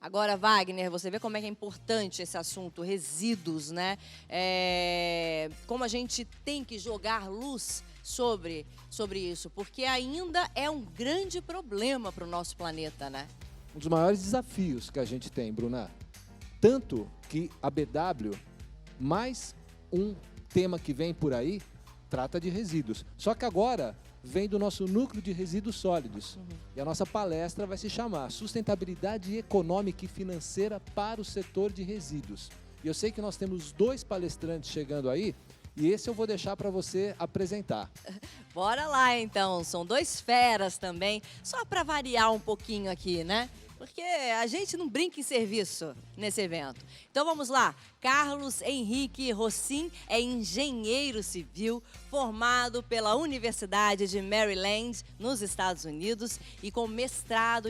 Agora, Wagner, você vê como é que é importante esse assunto, resíduos, né? Como a gente tem que jogar luz sobre isso, porque ainda é um grande problema para o nosso planeta, né? Um dos maiores desafios que a gente tem, Bruna. Tanto que a BW, mais um tema que vem por aí, trata de resíduos. Só que agora vem do nosso núcleo de resíduos sólidos. E a nossa palestra vai se chamar Sustentabilidade Econômica e Financeira para o Setor de Resíduos. E eu sei que nós temos 2 palestrantes chegando aí, e esse eu vou deixar para você apresentar. Bora lá, então. São 2 feras também, só para variar um pouquinho aqui, né? Porque a gente não brinca em serviço nesse evento. Então vamos lá. Carlos Henrique Rossin é engenheiro civil, formado pela Universidade de Maryland, nos Estados Unidos, e com mestrado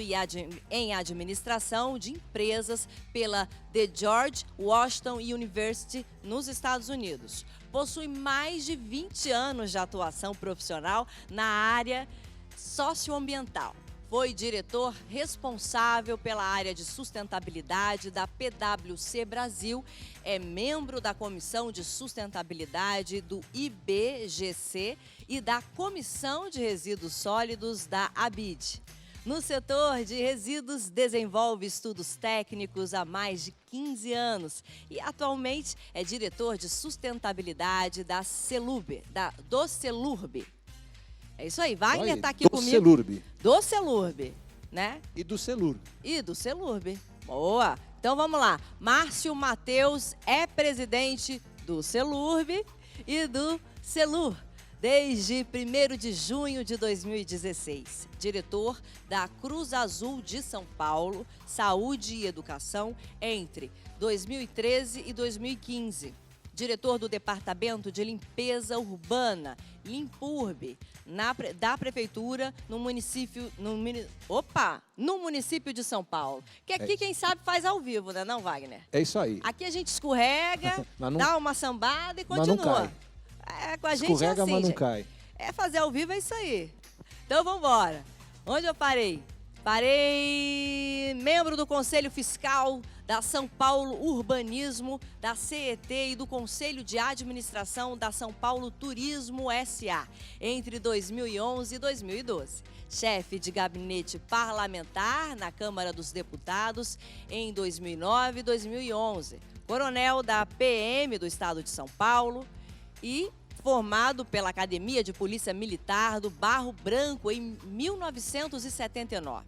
em administração de empresas pela The George Washington University, nos Estados Unidos. Possui mais de 20 anos de atuação profissional na área socioambiental. Foi diretor responsável pela área de sustentabilidade da PwC Brasil, é membro da Comissão de Sustentabilidade do IBGC e da Comissão de Resíduos Sólidos da ABID. No setor de resíduos, desenvolve estudos técnicos há mais de 15 anos e atualmente é diretor de sustentabilidade do Celurb. É isso aí, Wagner está aqui comigo. Celurb. Do Celurb, né? E do Celurb. E do Celurb. Boa! Então vamos lá. Márcio Mateus é presidente do Celurb e do Celur desde 1º de junho de 2016. Diretor da Cruz Azul de São Paulo, Saúde e Educação entre 2013 e 2015. Diretor do Departamento de Limpeza Urbana, Limpurb, da Prefeitura no município de São Paulo. Que aqui, quem sabe, faz ao vivo, né, não, Wagner? É isso aí. Aqui a gente escorrega, dá uma sambada e continua. Mas não cai. Com a gente Escorrega, é assim, mas não gente. cai. Fazer ao vivo é isso aí. Então vamos embora. Onde eu parei? Parei membro do Conselho Fiscal da São Paulo Urbanismo, da CET e do Conselho de Administração da São Paulo Turismo S.A. entre 2011 e 2012. Chefe de gabinete parlamentar na Câmara dos Deputados em 2009 e 2011. Coronel da PM do Estado de São Paulo e formado pela Academia de Polícia Militar do Barro Branco em 1979.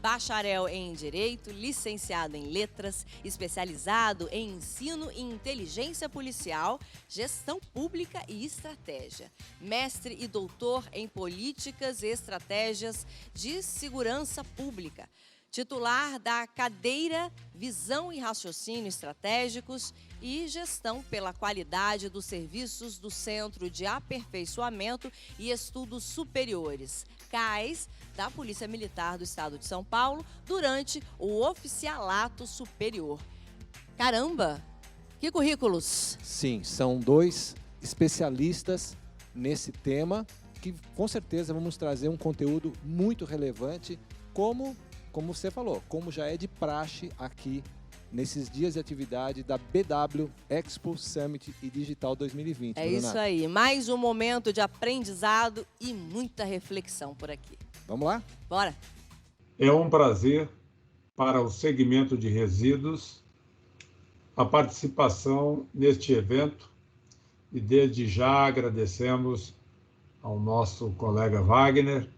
Bacharel em Direito, licenciado em Letras, especializado em Ensino e Inteligência Policial, Gestão Pública e Estratégia. Mestre e doutor em Políticas e Estratégias de Segurança Pública. Titular da cadeira Visão e Raciocínio Estratégicos e Gestão pela Qualidade dos Serviços do Centro de Aperfeiçoamento e Estudos Superiores, CAES, da Polícia Militar do Estado de São Paulo, durante o Oficialato Superior. Caramba! Que currículos! Sim, são 2 especialistas nesse tema que, com certeza, vamos trazer um conteúdo muito relevante, como você falou, como já é de praxe aqui nesses dias de atividade da BW Expo Summit e Digital 2020. É isso aí, mais um momento de aprendizado e muita reflexão por aqui. Vamos lá? Bora! É um prazer para o segmento de resíduos a participação neste evento e desde já agradecemos ao nosso colega Wagner,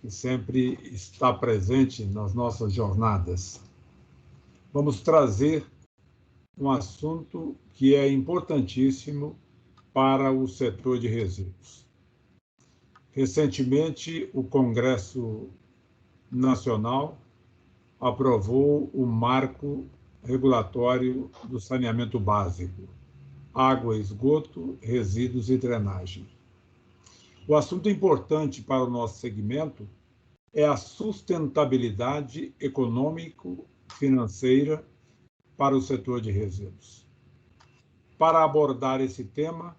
que sempre está presente nas nossas jornadas. Vamos trazer um assunto que é importantíssimo para o setor de resíduos. Recentemente, o Congresso Nacional aprovou o marco regulatório do saneamento básico, água, esgoto, resíduos e drenagem. O assunto importante para o nosso segmento é a sustentabilidade econômico-financeira para o setor de resíduos. Para abordar esse tema,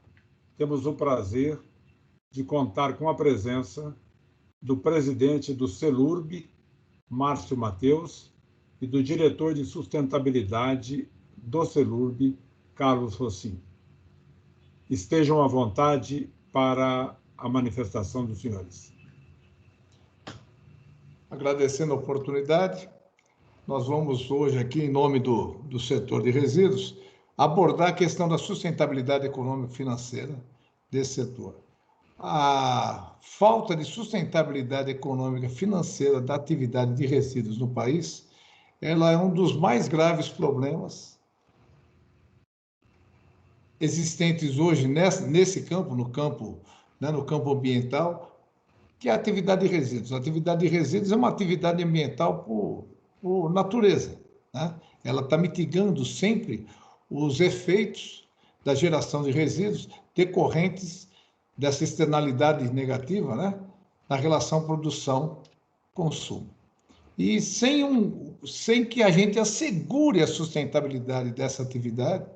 temos o prazer de contar com a presença do presidente do Celurb, Márcio Mateus, e do diretor de sustentabilidade do CELURB, Carlos Rossim. Estejam à vontade para a manifestação dos senhores. Agradecendo a oportunidade, nós vamos hoje aqui, em nome do setor de resíduos, abordar a questão da sustentabilidade econômica e financeira desse setor. A falta de sustentabilidade econômica e financeira da atividade de resíduos no país, ela é um dos mais graves problemas existentes hoje nesse campo, no campo ambiental, que é a atividade de resíduos. A atividade de resíduos é uma atividade ambiental por natureza, né? Ela está mitigando sempre os efeitos da geração de resíduos decorrentes dessa externalidade negativa, né, na relação produção-consumo. E sem que a gente assegure a sustentabilidade dessa atividade,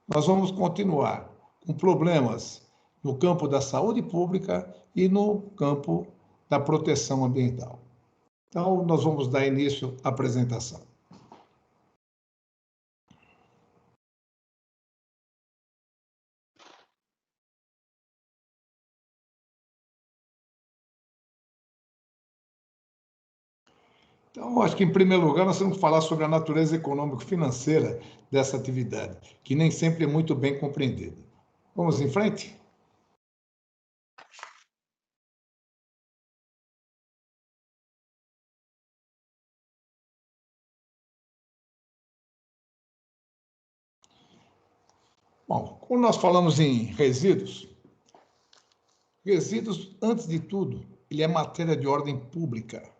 nós vamos continuar com problemas no campo da saúde pública e no campo da proteção ambiental. Então, nós vamos dar início à apresentação. Então, acho que, em primeiro lugar, nós temos que falar sobre a natureza econômico-financeira dessa atividade, que nem sempre é muito bem compreendida. Vamos em frente? Bom, quando nós falamos em resíduos, antes de tudo, ele é matéria de ordem pública.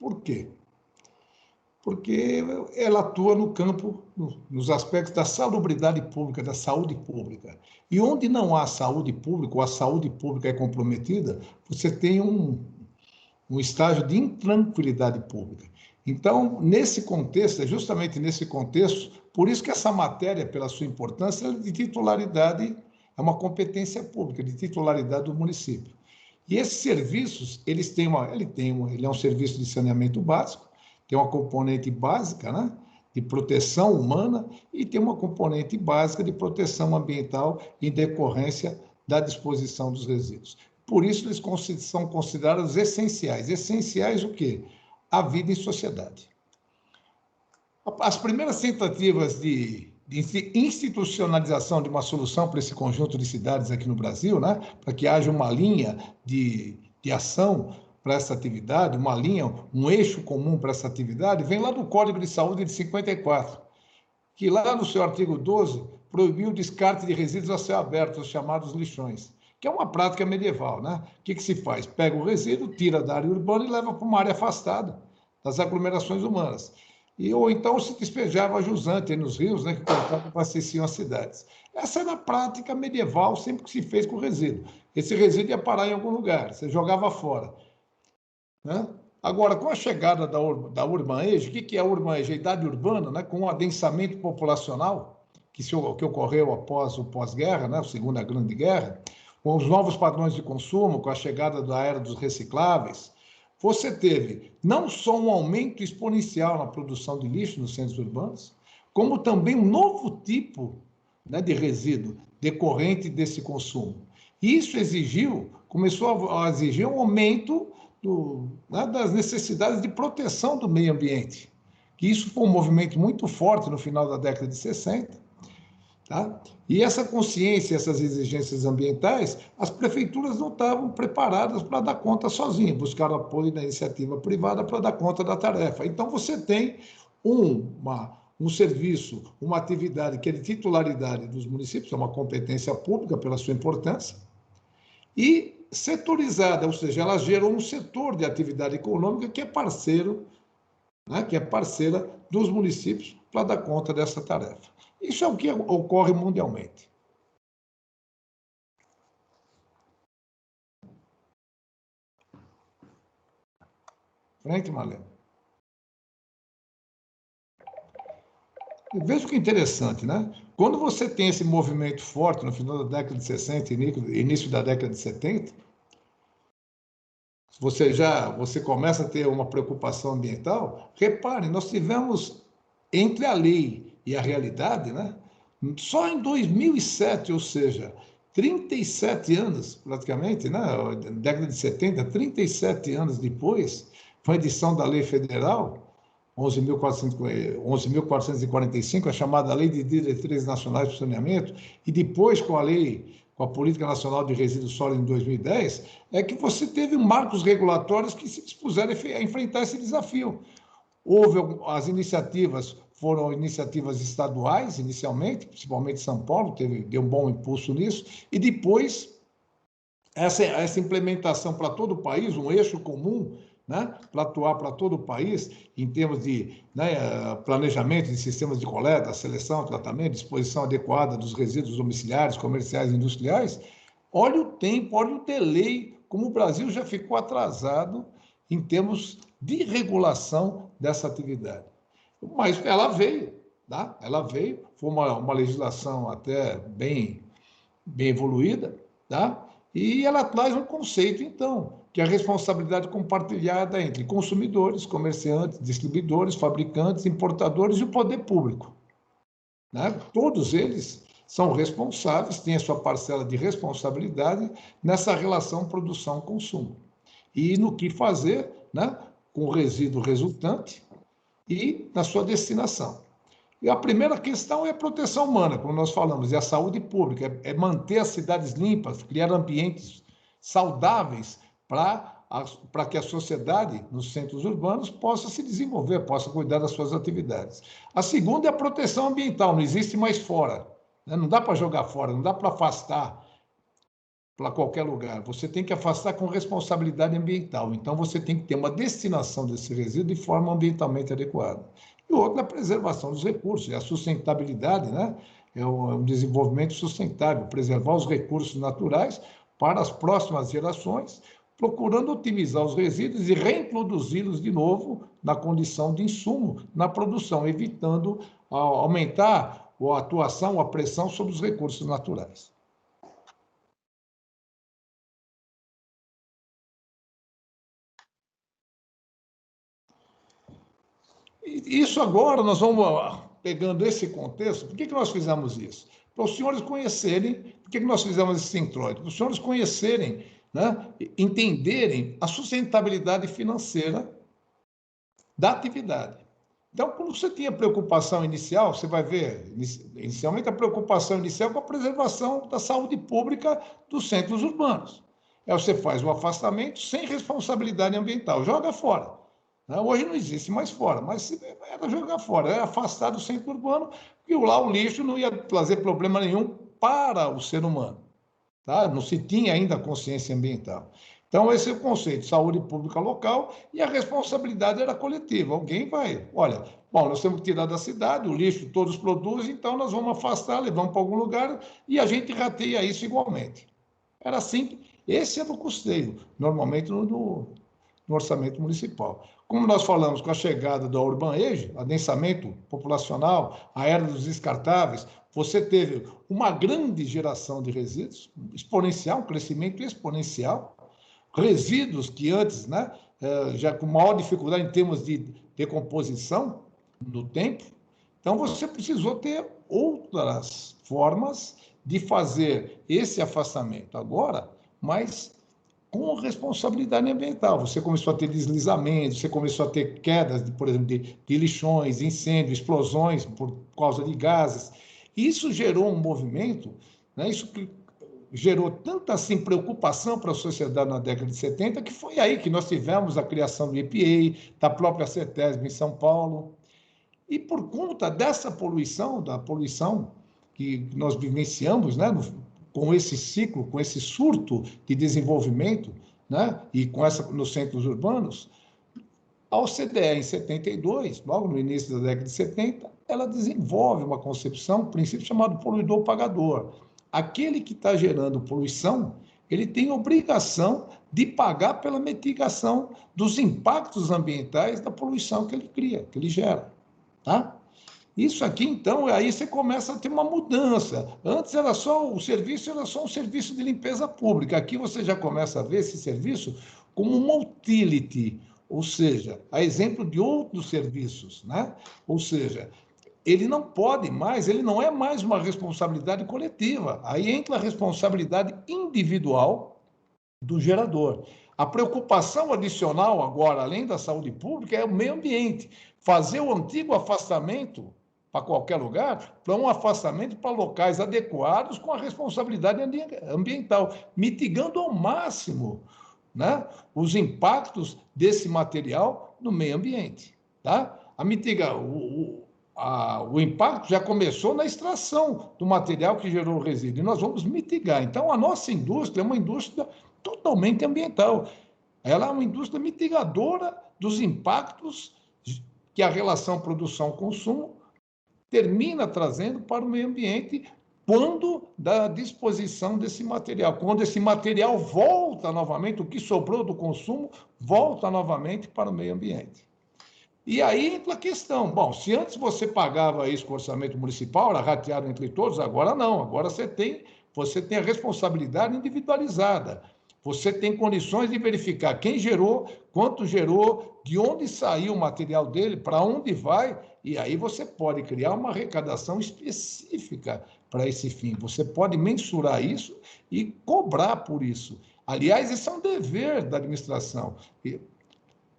Por quê? Porque ela atua no campo, nos aspectos da salubridade pública, da saúde pública. E onde não há saúde pública, ou a saúde pública é comprometida, você tem um estágio de intranquilidade pública. Então, nesse contexto, é justamente nesse contexto, por isso que essa matéria, pela sua importância, é de titularidade, é uma competência pública, de titularidade do município. E esses serviços, ele é um serviço de saneamento básico, tem uma componente básica, né, de proteção humana e tem uma componente básica de proteção ambiental em decorrência da disposição dos resíduos. Por isso, eles são considerados essenciais. Essenciais o quê? A vida em sociedade. As primeiras tentativas de institucionalização de uma solução para esse conjunto de cidades aqui no Brasil, né, para que haja uma linha de ação para essa atividade, um eixo comum para essa atividade, vem lá do Código de Saúde de 54, que lá no seu artigo 12 proibiu o descarte de resíduos a céu aberto, os chamados lixões, que é uma prática medieval, né? O que se faz? Pega o resíduo, tira da área urbana e leva para uma área afastada das aglomerações humanas. Ou então se despejava jusante nos rios, né, que cortavam e abasteciam as cidades. Essa era a prática medieval, sempre que se fez com resíduo. Esse resíduo ia parar em algum lugar, você jogava fora, né? Agora, com a chegada da Urban Age, o que é a Urban Age? A idade urbana, né, com o adensamento populacional, que ocorreu após o pós-guerra, né, a Segunda Grande Guerra, com os novos padrões de consumo, com a chegada da era dos recicláveis, você teve não só um aumento exponencial na produção de lixo nos centros urbanos, como também um novo tipo, né, de resíduo decorrente desse consumo. Isso começou a exigir um aumento das necessidades de proteção do meio ambiente. Que isso foi um movimento muito forte no final da década de 60. Tá? E essa consciência, essas exigências ambientais, as prefeituras não estavam preparadas para dar conta sozinhas, buscaram apoio da iniciativa privada para dar conta da tarefa. Então, você tem um serviço, uma atividade que é de titularidade dos municípios, é uma competência pública pela sua importância, e setorizada, ou seja, ela gerou um setor de atividade econômica que é parceiro, né, que é parceira dos municípios para dar conta dessa tarefa. Isso é o que ocorre mundialmente. Frente, Marlene. Veja que interessante, né? Quando você tem esse movimento forte no final da década de 60 e início da década de 70, você começa a ter uma preocupação ambiental, repare, nós tivemos entre a lei e a realidade, né? Só em 2007, ou seja, 37 anos, praticamente, né? Década de 70, 37 anos depois, com a edição da Lei Federal 11.445, a chamada Lei de Diretrizes Nacionais de Saneamento, e depois com a Política Nacional de Resíduos Sólidos em 2010, é que você teve marcos regulatórios que se dispuseram a enfrentar esse desafio. As iniciativas foram iniciativas estaduais, inicialmente, principalmente São Paulo, deu um bom impulso nisso, e depois essa implementação para todo o país, um eixo comum, né, para atuar para todo o país, em termos de, né, planejamento de sistemas de coleta, seleção, tratamento, disposição adequada dos resíduos domiciliares, comerciais e industriais. Olha o tempo, olha o delay, como o Brasil já ficou atrasado em termos de regulação dessa atividade. Mas ela veio, tá? Ela veio, foi uma legislação até bem evoluída, tá? E ela traz um conceito, então, que é a responsabilidade compartilhada entre consumidores, comerciantes, distribuidores, fabricantes, importadores e o poder público, né? Todos eles são responsáveis, têm a sua parcela de responsabilidade nessa relação produção-consumo. E no que fazer, né, com o resíduo resultante e na sua destinação. E a primeira questão é a proteção humana, como nós falamos, e a saúde pública, é manter as cidades limpas, criar ambientes saudáveis para que a sociedade, nos centros urbanos, possa se desenvolver, possa cuidar das suas atividades. A segunda é a proteção ambiental, não existe mais fora, né? Não dá para jogar fora, não dá para afastar para qualquer lugar. Você tem que afastar com responsabilidade ambiental. Então, você tem que ter uma destinação desse resíduo de forma ambientalmente adequada. E outra é a preservação dos recursos, é a sustentabilidade, né? É um desenvolvimento sustentável, preservar os recursos naturais para as próximas gerações, procurando otimizar os resíduos e reintroduzi-los de novo na condição de insumo na produção, evitando aumentar a atuação, a pressão sobre os recursos naturais. Isso agora, nós vamos pegando esse contexto. Por que nós fizemos isso? Para os senhores conhecerem, por que nós fizemos esse introito? Para os senhores conhecerem, né, entenderem a sustentabilidade financeira da atividade. Então, quando você tinha preocupação inicial, você vai ver, inicialmente, a preocupação inicial com a preservação da saúde pública dos centros urbanos. Aí você faz o afastamento sem responsabilidade ambiental, joga fora. Hoje não existe mais fora, mas era jogar fora, era afastar do centro urbano, porque lá o lixo não ia trazer problema nenhum para o ser humano. Tá? Não se tinha ainda a consciência ambiental. Então, esse é o conceito, saúde pública local, e a responsabilidade era coletiva. Alguém vai, olha, bom, nós temos que tirar da cidade, o lixo todos produzem, então nós vamos afastar, levamos para algum lugar, e a gente rateia isso igualmente. Era assim, esse era o custeio, normalmente no orçamento municipal. Como nós falamos com a chegada do Urban Age, adensamento populacional, a era dos descartáveis, você teve uma grande geração de resíduos, exponencial, um crescimento exponencial, resíduos que antes, né, já com maior dificuldade em termos de decomposição no tempo. Então, você precisou ter outras formas de fazer esse afastamento agora, mas com responsabilidade ambiental. Você começou a ter deslizamentos, você começou a ter quedas, por exemplo, de lixões, incêndios, explosões por causa de gases. Isso gerou um movimento, né? Isso gerou tanta assim, preocupação para a sociedade na década de 70, que foi aí que nós tivemos a criação do EPA, da própria CETESB em São Paulo. E por conta dessa poluição, da poluição que nós vivenciamos, né, com esse ciclo, com esse surto de desenvolvimento, né, e com nos centros urbanos, a OCDE, em 72, logo no início da década de 70, ela desenvolve uma concepção, um princípio chamado poluidor-pagador. Aquele que está gerando poluição, ele tem obrigação de pagar pela mitigação dos impactos ambientais da poluição que ele cria, que ele gera. Tá? Isso aqui, então, aí você começa a ter uma mudança. Antes era só um serviço de limpeza pública. Aqui você já começa a ver esse serviço como uma utility, ou seja, a exemplo de outros serviços, né? Ou seja, ele não pode mais, ele não é mais uma responsabilidade coletiva. Aí entra a responsabilidade individual do gerador. A preocupação adicional agora, além da saúde pública, é o meio ambiente. Fazer o antigo afastamento para qualquer lugar, para um afastamento para locais adequados com a responsabilidade ambiental, mitigando ao máximo, né, os impactos desse material no meio ambiente. Tá? O impacto já começou na extração do material que gerou o resíduo, e nós vamos mitigar. Então, a nossa indústria é uma indústria totalmente ambiental. Ela é uma indústria mitigadora dos impactos que a relação produção-consumo termina trazendo para o meio ambiente quando da disposição desse material. Quando esse material volta novamente, o que sobrou do consumo, volta novamente para o meio ambiente. E aí entra a questão, bom, se antes você pagava isso com o orçamento municipal, era rateado entre todos, agora não, agora você tem a responsabilidade individualizada. Você tem condições de verificar quem gerou, quanto gerou, de onde saiu o material dele, para onde vai, e aí você pode criar uma arrecadação específica para esse fim. Você pode mensurar isso e cobrar por isso. Aliás, esse é um dever da administração, que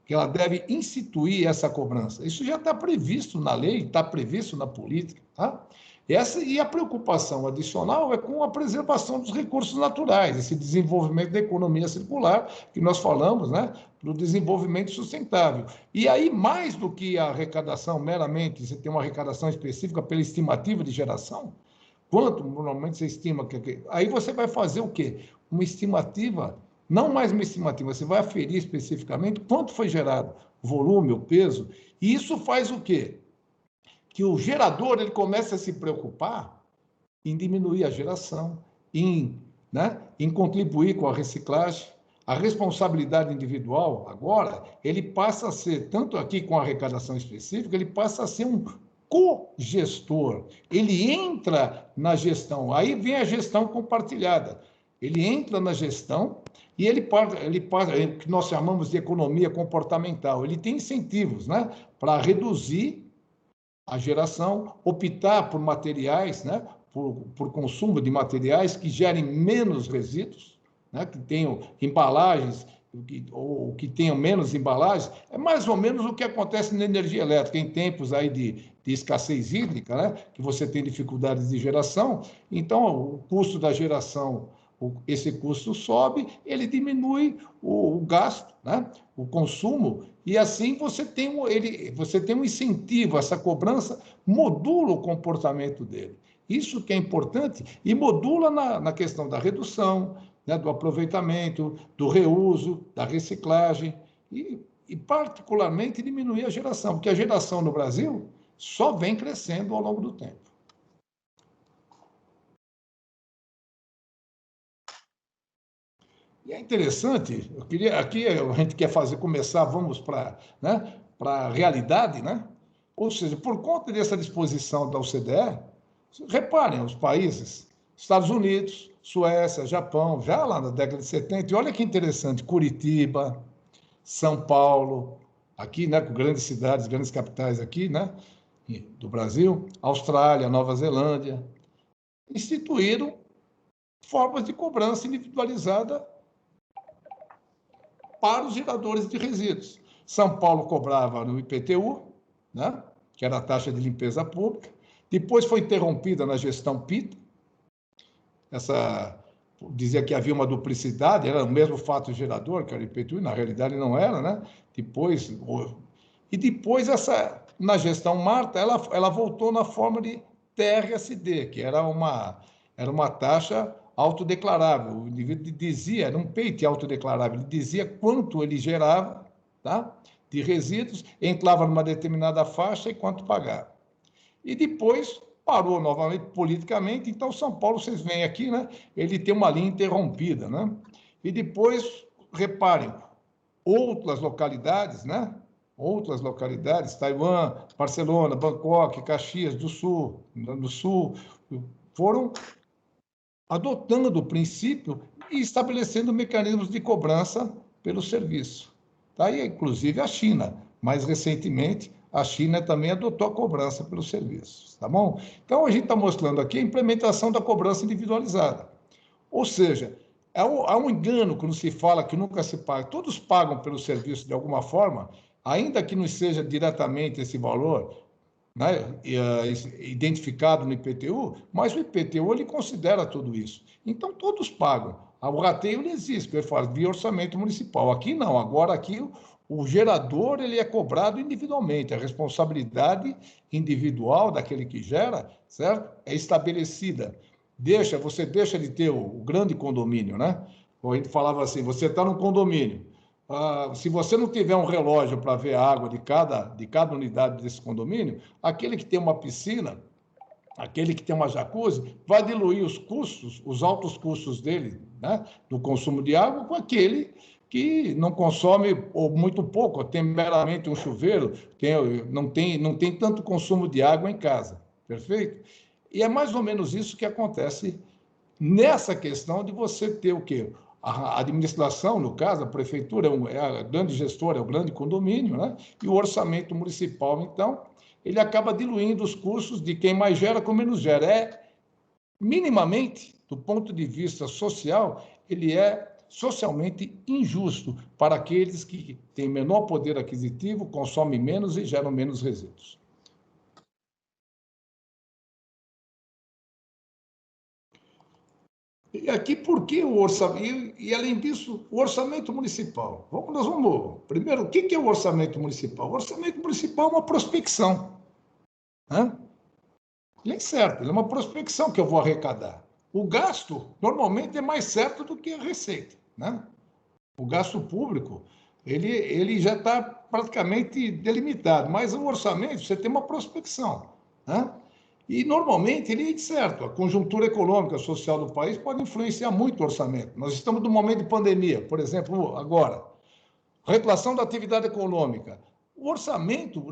ela deve instituir essa cobrança. Isso já está previsto na lei, está previsto na política. Tá? E a preocupação adicional é com a preservação dos recursos naturais, esse desenvolvimento da economia circular, que nós falamos, né, do desenvolvimento sustentável. E aí, mais do que a arrecadação meramente, você tem uma arrecadação específica pela estimativa de geração, quanto normalmente você estima que... Aí você vai fazer o quê? Uma estimativa, não mais uma estimativa, você vai aferir especificamente quanto foi gerado, o volume, o peso, e isso faz o quê? Que o gerador ele começa a se preocupar em diminuir a geração, em contribuir com a reciclagem. A responsabilidade individual, agora, ele passa a ser, tanto aqui com a arrecadação específica, ele passa a ser um cogestor. Ele entra na gestão, aí vem a gestão compartilhada. Ele entra na gestão e ele passa, o que nós chamamos de economia comportamental. Ele tem incentivos, né, para reduzir a geração, optar por materiais, né, por consumo de materiais que gerem menos resíduos, né, que tenham embalagens, ou que tenham menos embalagens, é mais ou menos o que acontece na energia elétrica, em tempos aí de escassez hídrica, né, que você tem dificuldades de geração, então o custo da geração, esse custo sobe, ele diminui o gasto, né, o consumo, e assim você tem um incentivo, essa cobrança modula o comportamento dele. Isso que é importante, e modula na questão da redução, né, do aproveitamento, do reuso, da reciclagem, e particularmente diminuir a geração, porque a geração no Brasil só vem crescendo ao longo do tempo. E é interessante, aqui a gente quer vamos para, né, a realidade, né? Ou seja, por conta dessa disposição da OCDE, reparem, os países, Estados Unidos, Suécia, Japão, já lá na década de 70, e olha que interessante, Curitiba, São Paulo, aqui, né, com grandes cidades, grandes capitais aqui, né, do Brasil, Austrália, Nova Zelândia, instituíram formas de cobrança individualizada para os geradores de resíduos. São Paulo cobrava no IPTU, né, que era a taxa de limpeza pública, depois foi interrompida na gestão Pita, dizia que havia uma duplicidade, era o mesmo fato gerador, que era o IPTU, e na realidade não era, né? Depois, na gestão Marta, ela voltou na forma de TRSD, que era uma taxa autodeclarável. O indivíduo dizia, era um peito autodeclarável, ele dizia quanto ele gerava, tá, de resíduos, entrava numa determinada faixa e quanto pagava. E depois parou novamente politicamente, então São Paulo, vocês veem aqui, né, ele tem uma linha interrompida, né? E depois, reparem, outras localidades, né? Outras localidades, Taiwan, Barcelona, Bangkok, Caxias do Sul, foram adotando o princípio e estabelecendo mecanismos de cobrança pelo serviço. Tá? E, inclusive, a China. Mais recentemente, a China também adotou a cobrança pelos serviços. Tá bom? Então, a gente está mostrando aqui a implementação da cobrança individualizada. Ou seja, há um engano quando se fala que nunca se paga. Todos pagam pelo serviço de alguma forma, ainda que não seja diretamente esse valor, né, identificado no IPTU, mas o IPTU ele considera tudo isso. Então, todos pagam. O rateio ele existe, ele faz via orçamento municipal. Aqui não, agora aqui o gerador ele é cobrado individualmente, a responsabilidade individual daquele que gera, certo? É estabelecida. Você deixa de ter o grande condomínio, né? A gente falava assim, você está no condomínio, se você não tiver um relógio para ver a água de cada unidade desse condomínio, aquele que tem uma piscina, aquele que tem uma jacuzzi, vai diluir os custos, os altos custos dele, né, do consumo de água, com aquele que não consome ou muito pouco, tem meramente um chuveiro, não tem tanto consumo de água em casa, perfeito? E é mais ou menos isso que acontece nessa questão de você ter o quê? A administração, no caso, a prefeitura é a grande gestora, é o grande condomínio, né? E o orçamento municipal, então, ele acaba diluindo os custos de quem mais gera com menos gera. Minimamente, do ponto de vista social, ele é socialmente injusto para aqueles que têm menor poder aquisitivo, consomem menos e geram menos resíduos. E aqui, por que o orçamento? E, além disso, o orçamento municipal. Primeiro, o que é o orçamento municipal? O orçamento municipal é uma prospecção. Né? Ele é certo, ele é uma prospecção que eu vou arrecadar. O gasto, normalmente, é mais certo do que a receita. Né? O gasto público, ele já está praticamente delimitado, mas o orçamento, você tem uma prospecção. Né? E, normalmente, ele é certo. A conjuntura econômica, social do país pode influenciar muito o orçamento. Nós estamos num momento de pandemia, por exemplo, agora. Retração da atividade econômica. O orçamento,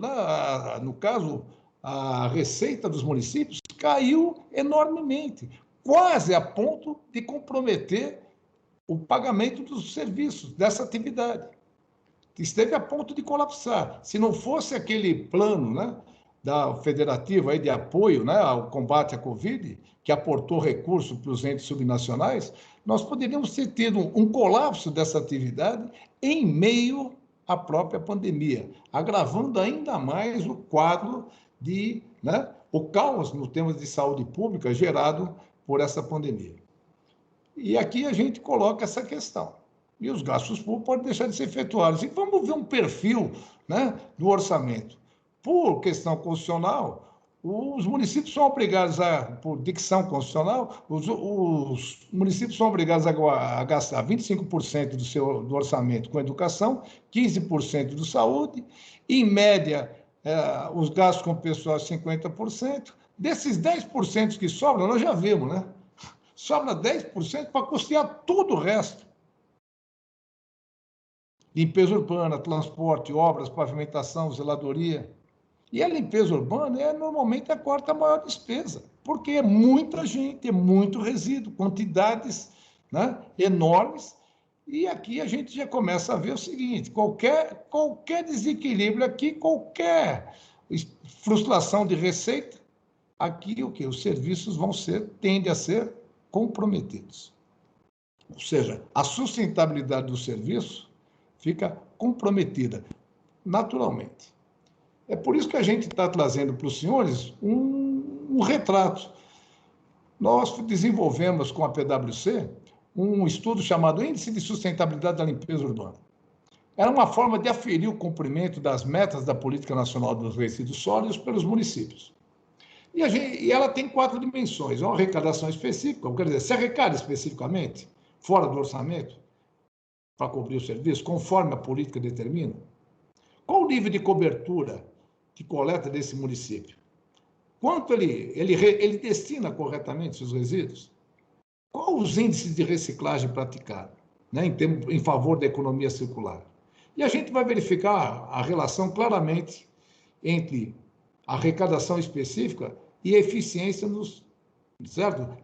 no caso, a receita dos municípios caiu enormemente, quase a ponto de comprometer o pagamento dos serviços dessa atividade. Esteve a ponto de colapsar. Se não fosse aquele plano, né, da federativa aí de apoio, né, ao combate à Covid, que aportou recursos para os entes subnacionais, nós poderíamos ter tido um colapso dessa atividade em meio à própria pandemia, agravando ainda mais o quadro o caos no tema de saúde pública gerado por essa pandemia. E aqui a gente coloca essa questão. E os gastos públicos podem deixar de ser efetuados. E vamos ver um perfil, né, do orçamento. Por questão constitucional, os municípios são obrigados por dicção constitucional, os municípios são obrigados a gastar 25% do orçamento com educação, 15% de saúde, em média, os gastos com pessoal 50%. Desses 10% que sobram, nós já vimos, né? Sobra 10% para custear todo o resto. Limpeza urbana, transporte, obras, pavimentação, zeladoria. E a limpeza urbana é normalmente a quarta maior despesa, porque é muita gente, é muito resíduo, quantidades, né, enormes. E aqui a gente já começa a ver o seguinte: qualquer desequilíbrio aqui, qualquer frustração de receita, aqui o que? Os serviços tendem a ser comprometidos. Ou seja, a sustentabilidade do serviço fica comprometida, naturalmente. É por isso que a gente está trazendo para os senhores um retrato. Nós desenvolvemos com a PwC um estudo chamado Índice de Sustentabilidade da Limpeza Urbana. Era uma forma de aferir o cumprimento das metas da Política Nacional dos Resíduos Sólidos pelos municípios. E ela tem 4 dimensões. Uma arrecadação específica, quer dizer, se arrecada especificamente, fora do orçamento, para cobrir o serviço, conforme a política determina. Qual o nível de cobertura de coleta desse município? Quanto ele destina corretamente seus resíduos? Quais os índices de reciclagem praticados, né, em favor da economia circular? E a gente vai verificar a relação claramente entre a arrecadação específica e a eficiência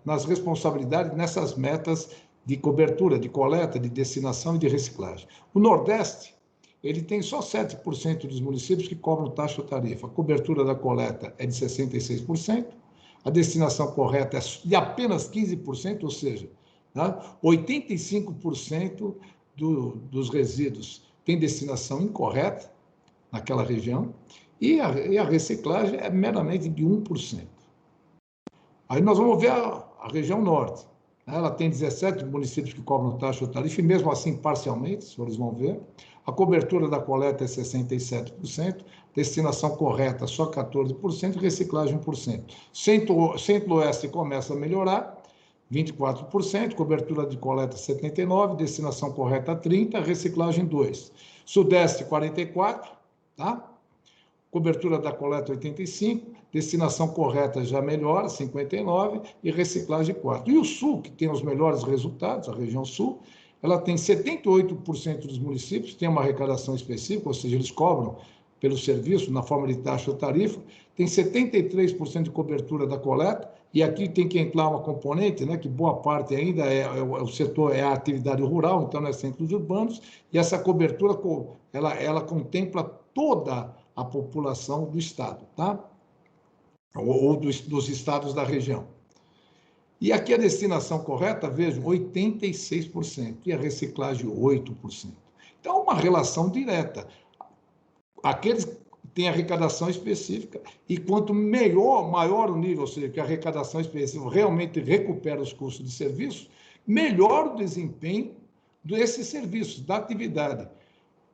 nas responsabilidades, nessas metas de cobertura, de coleta, de destinação e de reciclagem. O Nordeste, ele tem só 7% dos municípios que cobram taxa ou tarifa. A cobertura da coleta é de 66%, a destinação correta é de apenas 15%, ou seja, né, 85% dos resíduos tem destinação incorreta naquela região, e a reciclagem é meramente de 1%. Aí nós vamos ver a região norte. Ela tem 17 municípios que cobram taxa ou tarifa, e mesmo assim parcialmente, os senhores vão ver. A cobertura da coleta é 67%, destinação correta só 14%, reciclagem 1%. Centro-Oeste começa a melhorar, 24%, cobertura de coleta 79%, destinação correta 30%, reciclagem 2%. Sudeste 44%, tá? Cobertura da coleta 85%, destinação correta já melhora, 59%, e reciclagem 4%. E o Sul, que tem os melhores resultados, a região Sul, ela tem 78% dos municípios, tem uma arrecadação específica, ou seja, eles cobram pelo serviço na forma de taxa ou tarifa, tem 73% de cobertura da coleta, e aqui tem que entrar uma componente, né, que boa parte ainda o setor é a atividade rural, então não é centros urbanos, e essa cobertura ela contempla toda a população do estado, tá? Ou dos estados da região. E aqui a destinação correta, vejam, 86%, e a reciclagem 8%. Então, uma relação direta. Aqueles que têm arrecadação específica, e quanto maior o nível, ou seja, que a arrecadação específica realmente recupera os custos de serviço, melhor o desempenho desses serviços, da atividade.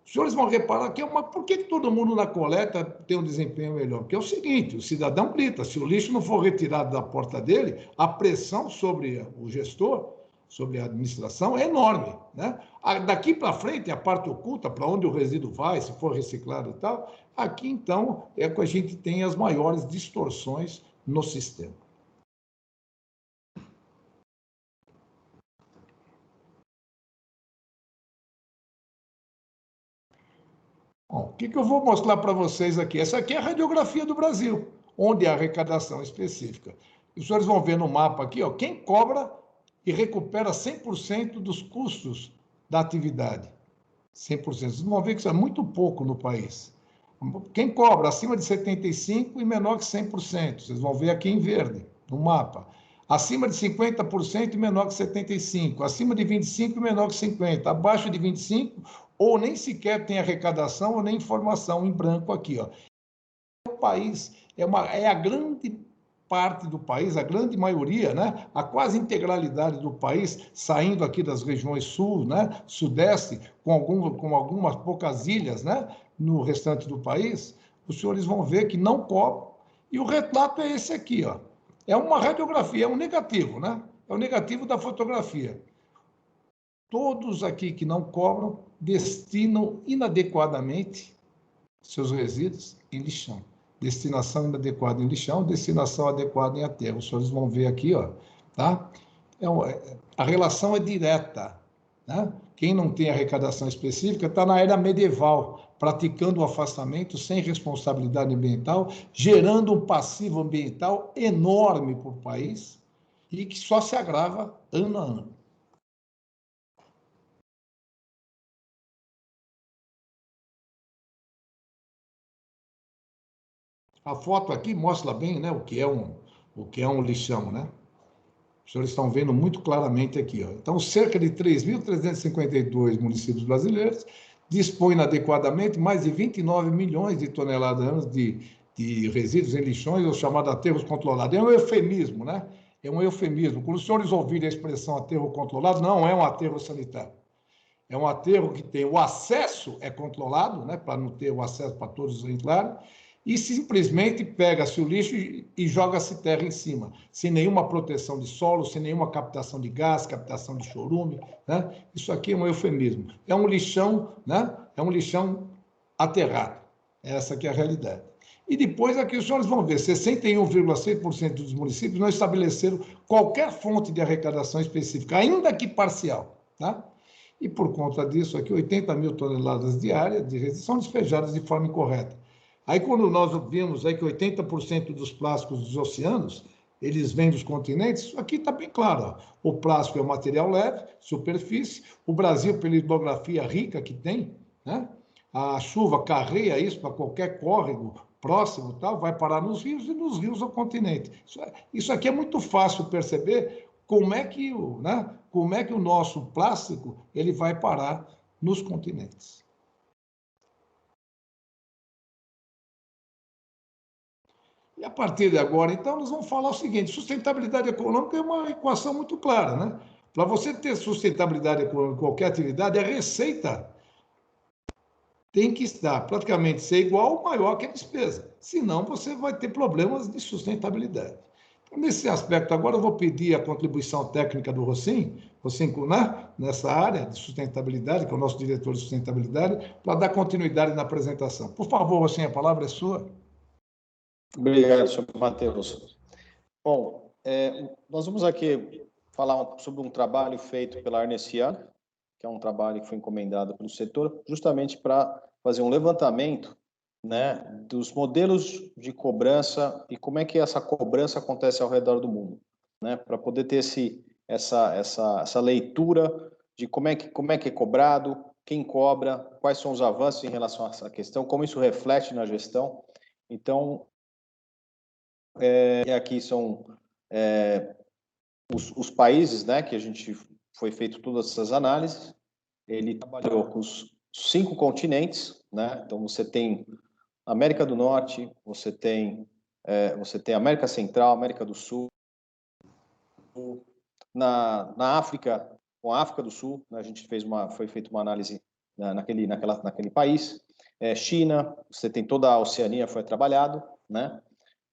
Os senhores vão reparar que por que todo mundo na coleta tem um desempenho melhor? Porque é o seguinte, o cidadão grita, se o lixo não for retirado da porta dele, a pressão sobre o gestor, sobre a administração, é enorme, né? Daqui para frente, a parte oculta, para onde o resíduo vai, se for reciclado e tal, aqui, então, é que a gente tem as maiores distorções no sistema. Bom, o que eu vou mostrar para vocês aqui? Essa aqui é a radiografia do Brasil, onde há arrecadação específica. Os senhores vão ver no mapa aqui, ó, quem cobra e recupera 100% dos custos da atividade. 100%. Vocês vão ver que isso é muito pouco no país. Quem cobra acima de 75% e menor que 100%. Vocês vão ver aqui em verde, no mapa. Acima de 50% e menor que 75%. Acima de 25% e menor que 50%. Abaixo de 25%, ou nem sequer tem arrecadação ou nem informação em branco aqui, ó. O país é a grande parte do país, a grande maioria, né? A quase integralidade do país, saindo aqui das regiões sul, né? Sudeste, com algumas poucas ilhas, né? No restante do país, os senhores vão ver que não cobram. E o retrato é esse aqui, ó. É uma radiografia, é um negativo, né? É o negativo da fotografia. Todos aqui que não cobram destinam inadequadamente seus resíduos em lixão. Destinação inadequada em lixão, destinação adequada em aterro. Os senhores vão ver aqui, ó, tá? A relação é direta, né? Quem não tem arrecadação específica está na era medieval, praticando o afastamento sem responsabilidade ambiental, gerando um passivo ambiental enorme para o país e que só se agrava ano a ano. A foto aqui mostra bem, né, o que é um lixão, né? Os senhores estão vendo muito claramente aqui, ó. Então, cerca de 3.352 municípios brasileiros dispõem adequadamente mais de 29 milhões de toneladas de resíduos em lixões, ou chamado aterros controlados. É um eufemismo, né? É um eufemismo. Quando os senhores ouvirem a expressão aterro controlado, não é um aterro sanitário. É um aterro que tem o acesso é controlado, né, para não ter o acesso para todos entrarem, e simplesmente pega-se o lixo e joga-se terra em cima, sem nenhuma proteção de solo, sem nenhuma captação de gás, captação de chorume, né? Isso aqui é um eufemismo. É um lixão, né? É um lixão aterrado. Essa aqui é a realidade. E depois aqui os senhores vão ver, 61,6% dos municípios não estabeleceram qualquer fonte de arrecadação específica, ainda que parcial, tá? E por conta disso aqui, 80 mil toneladas diárias de resíduos são despejadas de forma incorreta. Aí, quando nós vimos aí que 80% dos plásticos dos oceanos eles vêm dos continentes, isso aqui está bem claro. Ó. O plástico é um material leve, superfície. O Brasil, pela hidrografia rica que tem, né? A chuva carrega isso para qualquer córrego próximo, tal, vai parar nos rios e nos rios ao continente. Isso aqui é muito fácil perceber como é que o nosso plástico ele vai parar nos continentes. E a partir de agora, então, nós vamos falar o seguinte: sustentabilidade econômica é uma equação muito clara, né? Para você ter sustentabilidade econômica em qualquer atividade, a receita tem que estar praticamente ser igual ou maior que a despesa. Senão, você vai ter problemas de sustentabilidade. Nesse aspecto, agora eu vou pedir a contribuição técnica do Rossim, né, nessa área de sustentabilidade, que é o nosso diretor de sustentabilidade, para dar continuidade na apresentação. Por favor, Rossim, a palavra é sua. Obrigado, senhor Matheus. Bom, nós vamos aqui falar sobre um trabalho feito pela Ernst Young, que é um trabalho que foi encomendado pelo setor, justamente para fazer um levantamento, né, dos modelos de cobrança e como é que essa cobrança acontece ao redor do mundo, né, para poder ter essa leitura de como é que é cobrado, quem cobra, quais são os avanços em relação a essa questão, como isso reflete na gestão. Então, aqui são os países, né, que a gente foi feito todas essas análises. Ele trabalhou com os 5 continentes, né? Então você tem América do Norte, você tem América Central, América do Sul, na África, com a África do Sul, né, a gente foi feita uma análise naquele país. China, você tem toda a Oceania foi trabalhado, né?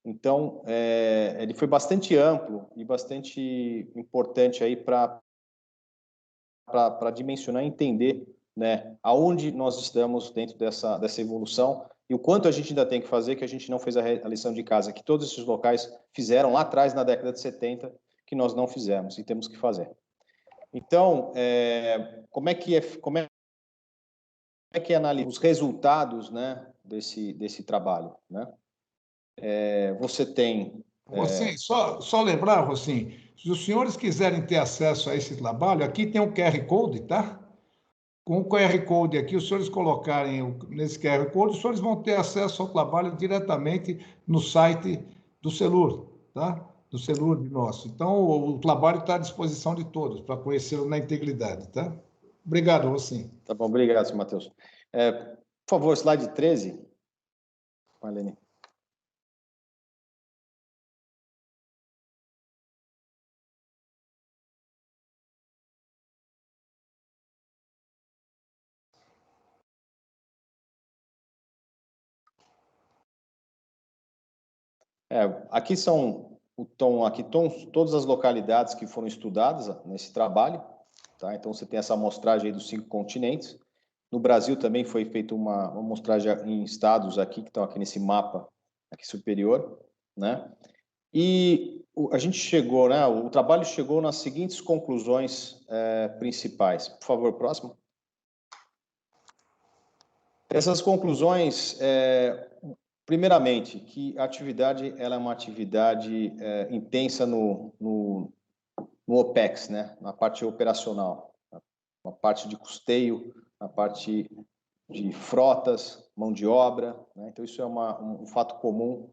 Então, ele foi bastante amplo e bastante importante aí para dimensionar e entender, né, aonde nós estamos dentro dessa evolução e o quanto a gente ainda tem que fazer, que a gente não fez a lição de casa, que todos esses locais fizeram lá atrás, na década de 70, que nós não fizemos e temos que fazer. Então, como é que analisa os resultados, né, desse trabalho, né? Você tem... Rossim, só lembrar, Rossim, se os senhores quiserem ter acesso a esse trabalho, aqui tem um QR Code, tá? Com o QR Code aqui, os senhores colocarem nesse QR Code, os senhores vão ter acesso ao trabalho diretamente no site do Celur, tá? Do Celur nosso. Então, o trabalho está à disposição de todos, para conhecê-lo na integridade, tá? Obrigado, Rossim. Tá bom, obrigado, senhor Matheus. Por favor, slide 13, Marlene. Aqui estão todas as localidades que foram estudadas nesse trabalho, tá? Então você tem essa amostragem aí dos 5 continentes. No Brasil também foi feita uma amostragem em estados aqui que estão aqui nesse mapa aqui superior, né? E a gente chegou, né? O trabalho chegou nas seguintes conclusões principais. Por favor, próximo. Essas conclusões, primeiramente, que a atividade ela é uma atividade intensa no OPEX, né? Na parte operacional, na parte de custeio, na parte de frotas, mão de obra, né? Então isso é um fato comum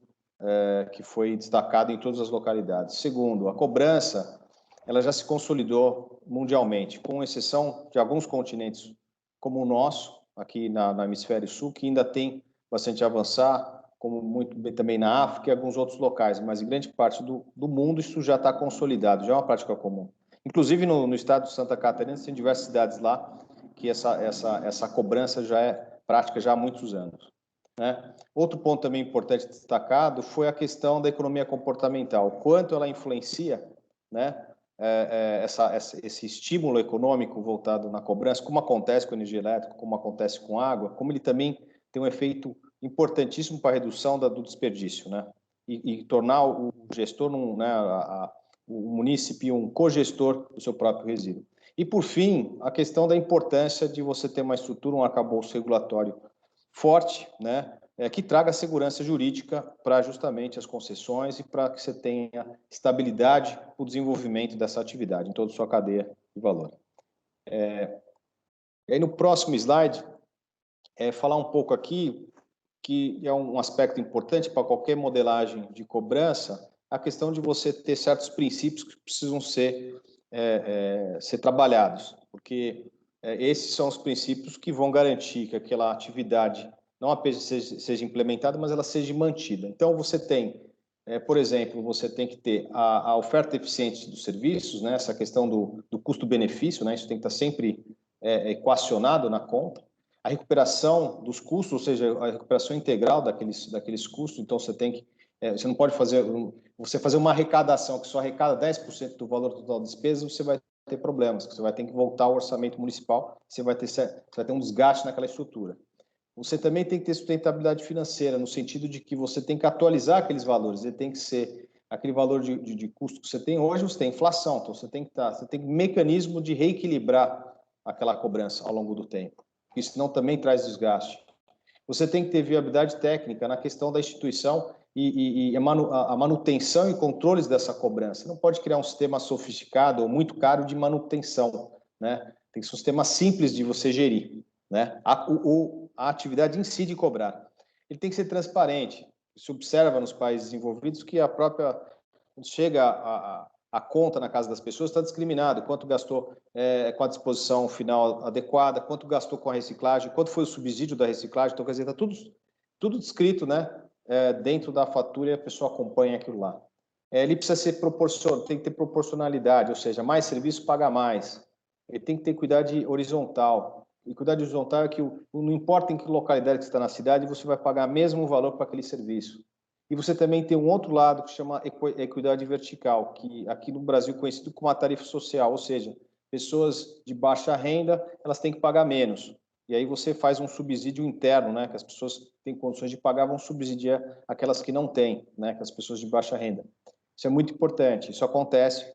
que foi destacado em todas as localidades. Segundo, a cobrança ela já se consolidou mundialmente, com exceção de alguns continentes como o nosso, aqui no hemisfério sul, que ainda tem bastante a avançar, como muito bem também na África e alguns outros locais, mas em grande parte do mundo isso já está consolidado, já é uma prática comum. Inclusive no estado de Santa Catarina, tem diversas cidades lá que essa cobrança já é prática já há muitos anos, né? Outro ponto também importante destacado foi a questão da economia comportamental, quanto ela influencia, né, esse estímulo econômico voltado na cobrança, como acontece com a energia elétrica, como acontece com a água, como ele também tem um efeito importantíssimo para a redução do desperdício, né? E tornar o gestor, o munícipe, um cogestor do seu próprio resíduo. E, por fim, a questão da importância de você ter uma estrutura, um arcabouço regulatório forte, né? que traga segurança jurídica para justamente as concessões e para que você tenha estabilidade para o desenvolvimento dessa atividade em toda a sua cadeia de valor. E aí no próximo slide, falar um pouco aqui, que é um aspecto importante para qualquer modelagem de cobrança, a questão de você ter certos princípios que precisam ser trabalhados, porque esses são os princípios que vão garantir que aquela atividade não apenas seja implementada, mas ela seja mantida. Então, você tem, por exemplo, você tem que ter a oferta eficiente dos serviços, né, essa questão do custo-benefício, né, isso tem que estar sempre equacionado na conta. A recuperação dos custos, ou seja, a recuperação integral daqueles custos, então você tem que, você não pode fazer uma arrecadação que só arrecada 10% do valor total da despesa, você vai ter problemas, você vai ter que voltar ao orçamento municipal, você vai ter um desgaste naquela estrutura. Você também tem que ter sustentabilidade financeira, no sentido de que você tem que atualizar aqueles valores, ele tem que ser aquele valor de custo que você tem hoje, você tem inflação, então você tem mecanismo de reequilibrar aquela cobrança ao longo do tempo, porque senão também traz desgaste. Você tem que ter viabilidade técnica na questão da instituição e a manutenção e controles dessa cobrança. Você não pode criar um sistema sofisticado ou muito caro de manutenção, né? Tem que ser um sistema simples de você gerir, né? A atividade em si de cobrar. Ele tem que ser transparente. Se observa nos países desenvolvidos que quando chega a conta na casa das pessoas, está discriminado. Quanto gastou com a disposição final adequada, quanto gastou com a reciclagem, quanto foi o subsídio da reciclagem. Então, quer dizer, está tudo descrito, né? Dentro da fatura e a pessoa acompanha aquilo lá. Ele precisa ser tem que ter proporcionalidade, ou seja, mais serviço paga mais. Ele tem que ter cuidado horizontal. E cuidado horizontal é que não importa em que localidade que você está na cidade, você vai pagar mesmo valor para aquele serviço. E você também tem um outro lado que chama equidade vertical, que aqui no Brasil é conhecido como a tarifa social, ou seja, pessoas de baixa renda, elas têm que pagar menos. E aí você faz um subsídio interno, né, que as pessoas têm condições de pagar, vão subsidiar aquelas que não têm, né, que as pessoas de baixa renda. Isso é muito importante. Isso acontece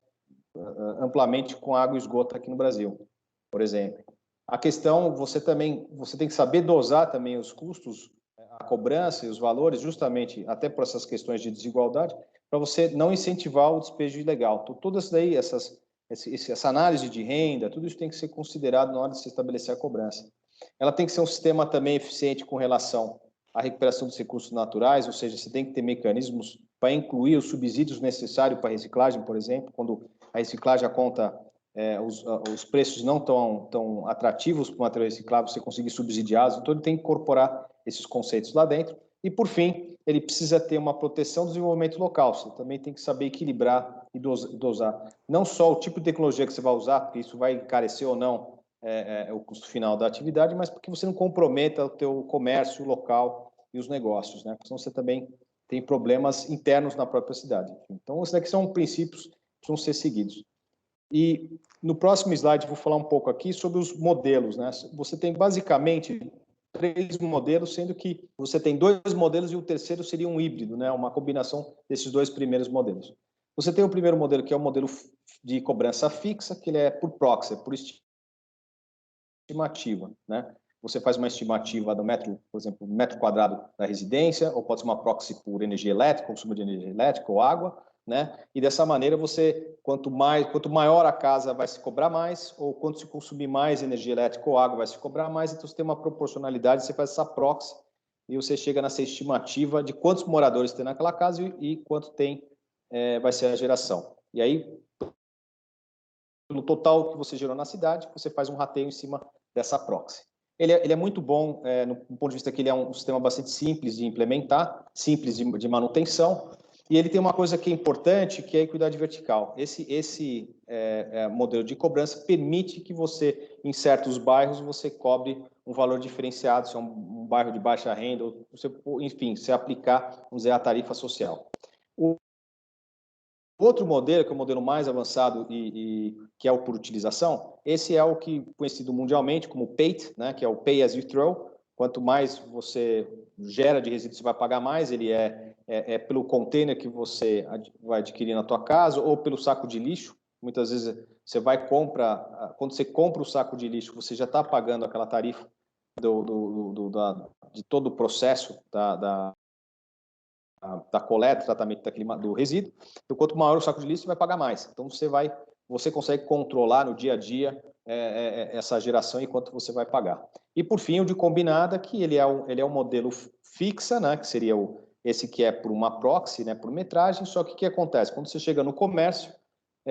amplamente com água e esgoto aqui no Brasil, por exemplo. A questão, você tem que saber dosar também os custos, a cobrança e os valores, justamente até por essas questões de desigualdade, para você não incentivar o despejo ilegal. Então, todas isso daí, essa análise de renda, tudo isso tem que ser considerado na hora de se estabelecer a cobrança. Ela tem que ser um sistema também eficiente com relação à recuperação dos recursos naturais, ou seja, você tem que ter mecanismos para incluir os subsídios necessários para a reciclagem, por exemplo, quando a reciclagem a conta os preços não tão atrativos para o material reciclável, você conseguir subsidiá-los, então ele tem que incorporar esses conceitos lá dentro. E, por fim, ele precisa ter uma proteção do desenvolvimento local, você também tem que saber equilibrar e dosar. Não só o tipo de tecnologia que você vai usar, porque isso vai encarecer ou não o custo final da atividade, mas porque você não comprometa o teu comércio local e os negócios, né? Porque senão você também tem problemas internos na própria cidade. Então, esses daqui são princípios que precisam ser seguidos. E no próximo slide vou falar um pouco aqui sobre os modelos, né? Você tem basicamente 3 modelos, sendo que você tem 2 modelos e o terceiro seria um híbrido, né? Uma combinação desses 2 primeiros modelos. Você tem o primeiro modelo, que é o modelo de cobrança fixa, que ele é por proxy, por estimativa, né? Você faz uma estimativa do metro, por exemplo, metro quadrado da residência, ou pode ser uma proxy por energia elétrica, consumo de energia elétrica ou água, né? E dessa maneira quanto maior a casa vai se cobrar mais, ou quanto se consumir mais energia elétrica ou água vai se cobrar mais, então você tem uma proporcionalidade, você faz essa proxy e você chega nessa estimativa de quantos moradores tem naquela casa e quanto vai ser a geração. E aí, pelo total que você gerou na cidade, você faz um rateio em cima dessa proxy. Ele é muito bom, no ponto de vista que ele é um sistema bastante simples de implementar, simples de manutenção, e ele tem uma coisa que é importante, que é a equidade vertical. Esse modelo de cobrança permite que você, em certos bairros, você cobre um valor diferenciado, se é um bairro de baixa renda, enfim, se aplicar, vamos dizer, a tarifa social. O outro modelo, que é o modelo mais avançado e que é o por utilização, esse é o que é conhecido mundialmente como PAYT, né, que é o Pay as you Throw. Quanto mais você gera de resíduos, você vai pagar mais. Ele é pelo container que você vai adquirir na tua casa ou pelo saco de lixo. Muitas vezes você quando você compra o saco de lixo, você já está pagando aquela tarifa de todo o processo da coleta, tratamento do resíduo. Então, quanto maior o saco de lixo, você vai pagar mais. Então, você consegue controlar no dia a dia essa geração e quanto você vai pagar. E, por fim, o de combinada, que ele é um modelo fixa, né, que seria esse que é por uma proxy, né, por metragem, só que o que acontece? Quando você chega no comércio,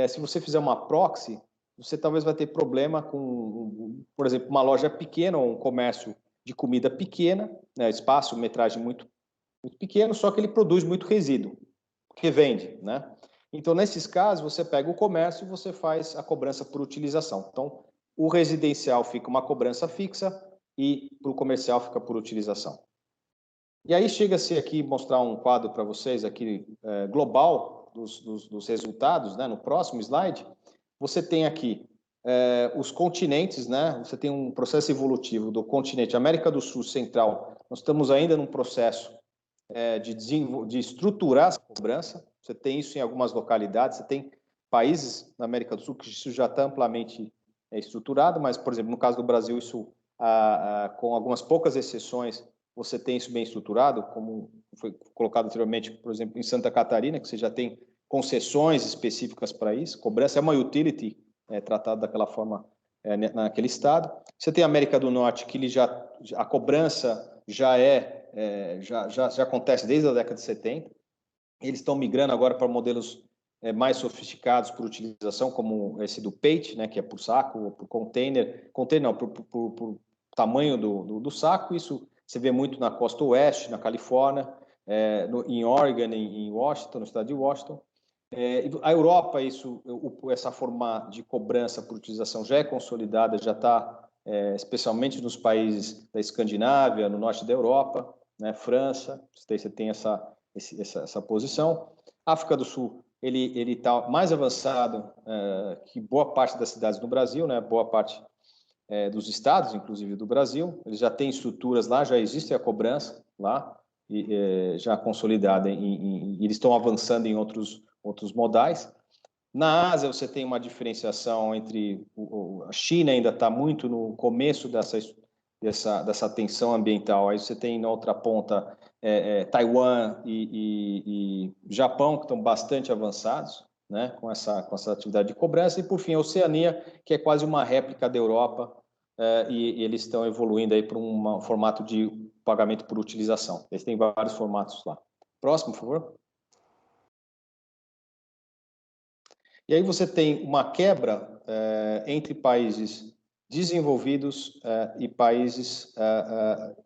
se você fizer uma proxy, você talvez vai ter problema com, por exemplo, uma loja pequena ou um comércio de comida pequena, né, espaço, metragem muito pequeno, só que ele produz muito resíduo, que vende, né? Então, nesses casos, você pega o comércio e você faz a cobrança por utilização. Então, o residencial fica uma cobrança fixa e para o comercial fica por utilização. E aí chega-se aqui mostrar um quadro para vocês aqui global dos resultados, né? No próximo slide, você tem aqui os continentes, né? Você tem um processo evolutivo do continente América do Sul Central. Nós estamos ainda num processo de estruturar essa cobrança. Você tem isso em algumas localidades, você tem países na América do Sul que isso já está amplamente estruturado, mas, por exemplo, no caso do Brasil, isso, com algumas poucas exceções, você tem isso bem estruturado, como foi colocado anteriormente, por exemplo, em Santa Catarina, que você já tem concessões específicas para isso. Cobrança é uma utility tratada daquela forma naquele estado. Você tem a América do Norte, que a cobrança já acontece desde a década de 70. Eles estão migrando agora para modelos mais sofisticados por utilização, como esse do PATE, né, que é por saco ou por container não, por tamanho do saco. Isso você vê muito na costa oeste, na Califórnia, em Oregon, em Washington, no estado de Washington. A Europa, essa forma de cobrança por utilização já é consolidada, já está especialmente nos países da Escandinávia, no norte da Europa, né, França, você tem essa posição. África do Sul, ele está mais avançado que boa parte das cidades do Brasil, né, boa parte dos estados, inclusive do Brasil. Eles já têm estruturas lá, já existe a cobrança lá, já consolidada, e eles estão avançando em outros modais. Na Ásia, você tem uma diferenciação entre a China ainda está muito no começo dessa tensão ambiental. Aí você tem na outra ponta Taiwan e Japão, que estão bastante avançados, né, com essa atividade de cobrança. E, por fim, a Oceania, que é quase uma réplica da Europa, e eles estão evoluindo aí para um formato de pagamento por utilização. Eles têm vários formatos lá. Próximo, por favor. E aí você tem uma quebra entre países desenvolvidos e países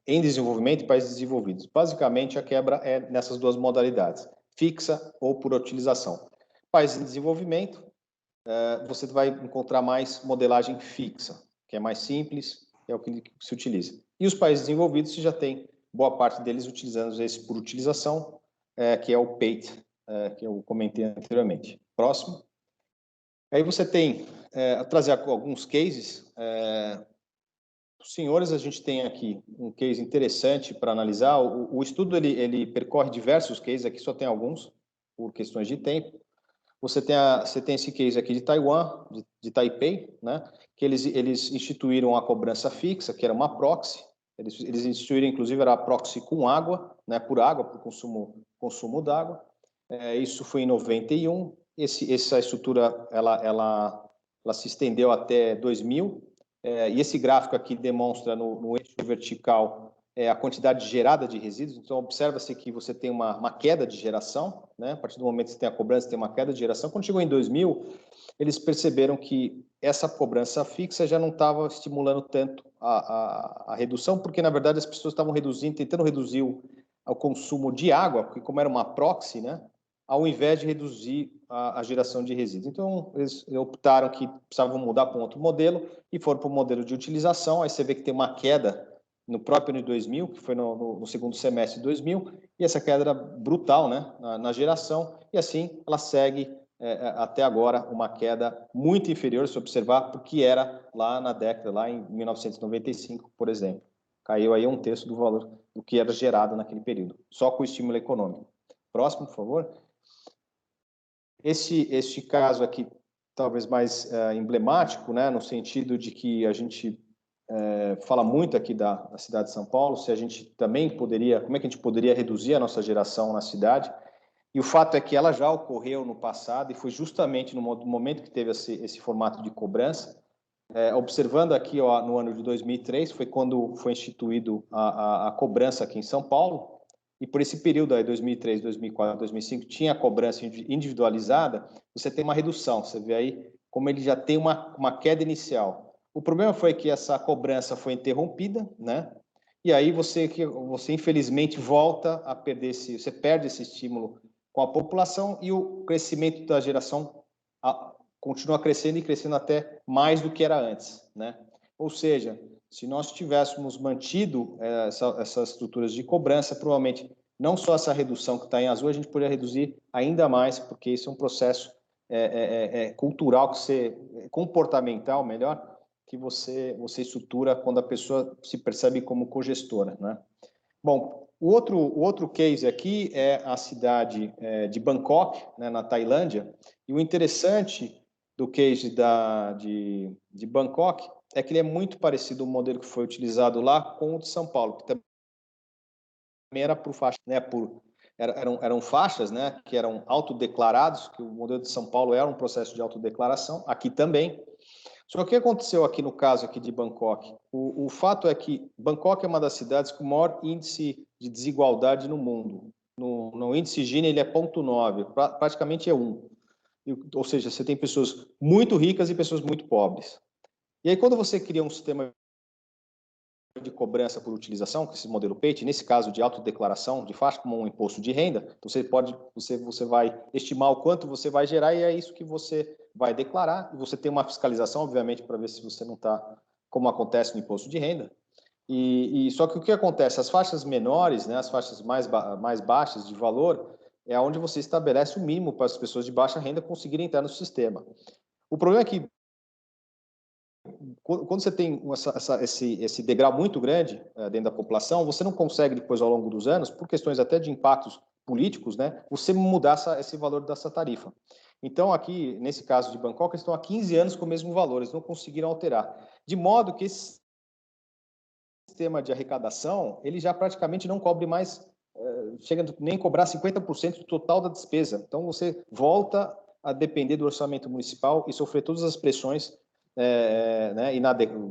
em desenvolvimento e países desenvolvidos. Basicamente, a quebra é nessas duas modalidades, fixa ou por utilização. Países em desenvolvimento, você vai encontrar mais modelagem fixa, que é mais simples, é o que se utiliza. E os países desenvolvidos, você já tem boa parte deles utilizando esse por utilização, que é o PATE, que eu comentei anteriormente. Próximo. Aí você tem, trazer alguns cases. Senhores, a gente tem aqui um case interessante para analisar. O estudo ele percorre diversos cases, aqui só tem alguns, por questões de tempo. Você tem esse case aqui de Taiwan, de Taipei, né, que eles instituíram a cobrança fixa, que era uma proxy. Eles instituíram, inclusive, era a proxy com água, né, por consumo d'água. Isso foi em 91. Essa estrutura ela se estendeu até 2000, e esse gráfico aqui demonstra no eixo vertical a quantidade gerada de resíduos. Então, observa-se que você tem uma queda de geração, né? A partir do momento que você tem a cobrança, tem uma queda de geração. Quando chegou em 2000, eles perceberam que essa cobrança fixa já não estava estimulando tanto a redução, porque, na verdade, as pessoas estavam tentando reduzir o consumo de água, porque como era uma proxy, né, ao invés de reduzir a geração de resíduos. Então, eles optaram que precisavam mudar para um outro modelo e foram para o modelo de utilização. Aí você vê que tem uma queda no próprio ano de 2000, que foi no segundo semestre de 2000, e essa queda era brutal, né, na geração, e assim ela segue até agora uma queda muito inferior, se observar, porque que era lá na década, lá em 1995, por exemplo. Caiu aí 1/3 do valor do que era gerado naquele período, só com o estímulo econômico. Próximo, por favor. Este caso aqui, talvez mais emblemático, né, no sentido de que a gente fala muito aqui da cidade de São Paulo, se a gente também poderia, como é que a gente poderia reduzir a nossa geração na cidade. E o fato é que ela já ocorreu no passado e foi justamente no momento que teve esse formato de cobrança. Observando aqui, ó, no ano de 2003, foi quando foi instituído a cobrança aqui em São Paulo, e por esse período aí, 2003, 2004, 2005, tinha a cobrança individualizada, você tem uma redução, você vê aí como ele já tem uma queda inicial. O problema foi que essa cobrança foi interrompida, né? E aí você infelizmente volta a perder você perde esse estímulo com a população e o crescimento da geração continua crescendo e crescendo até mais do que era antes, né? Ou seja, se nós tivéssemos mantido essas estruturas de cobrança, provavelmente não só essa redução que está em azul, a gente poderia reduzir ainda mais, porque isso é um processo cultural, comportamental, melhor, que você estrutura quando a pessoa se percebe como cogestora, né? Bom, o outro case aqui é a cidade de Bangkok, né, na Tailândia, e o interessante do case de Bangkok é que ele é muito parecido ao modelo que foi utilizado lá com o de São Paulo, que também era por faixa, né, eram faixas, né, que eram autodeclarados, que o modelo de São Paulo era um processo de autodeclaração, aqui também. Só que o que aconteceu aqui no caso aqui de Bangkok? O fato é que Bangkok é uma das cidades com o maior índice de desigualdade no mundo. No índice Gini ele é 0,9, praticamente é 1. Ou seja, você tem pessoas muito ricas e pessoas muito pobres. E aí quando você cria um sistema de cobrança por utilização, com esse modelo PATE, nesse caso de autodeclaração de faixa como um imposto de renda, você vai estimar o quanto você vai gerar e é isso que você vai declarar. E você tem uma fiscalização, obviamente, para ver se você não está, como acontece no imposto de renda. Só que o que acontece? As faixas menores, né, as faixas mais baixas de valor, é onde você estabelece o mínimo para as pessoas de baixa renda conseguirem entrar no sistema. O problema é que quando você tem esse degrau muito grande dentro da população, você não consegue depois, ao longo dos anos, por questões até de impactos políticos, né, você mudar esse valor dessa tarifa. Então, aqui, nesse caso de Bangkok, eles estão há 15 anos com o mesmo valor, eles não conseguiram alterar. De modo que esse sistema de arrecadação, ele já praticamente não cobre mais, chega nem cobrar 50% do total da despesa. Então, você volta a depender do orçamento municipal e sofrer todas as pressões né,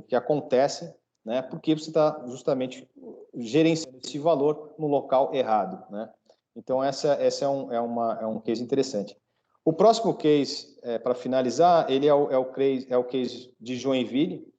que acontecem, né, porque você está justamente gerenciando esse valor no local errado, né? Então, essa é um case interessante. O próximo case, para finalizar, ele é o case de Joinville.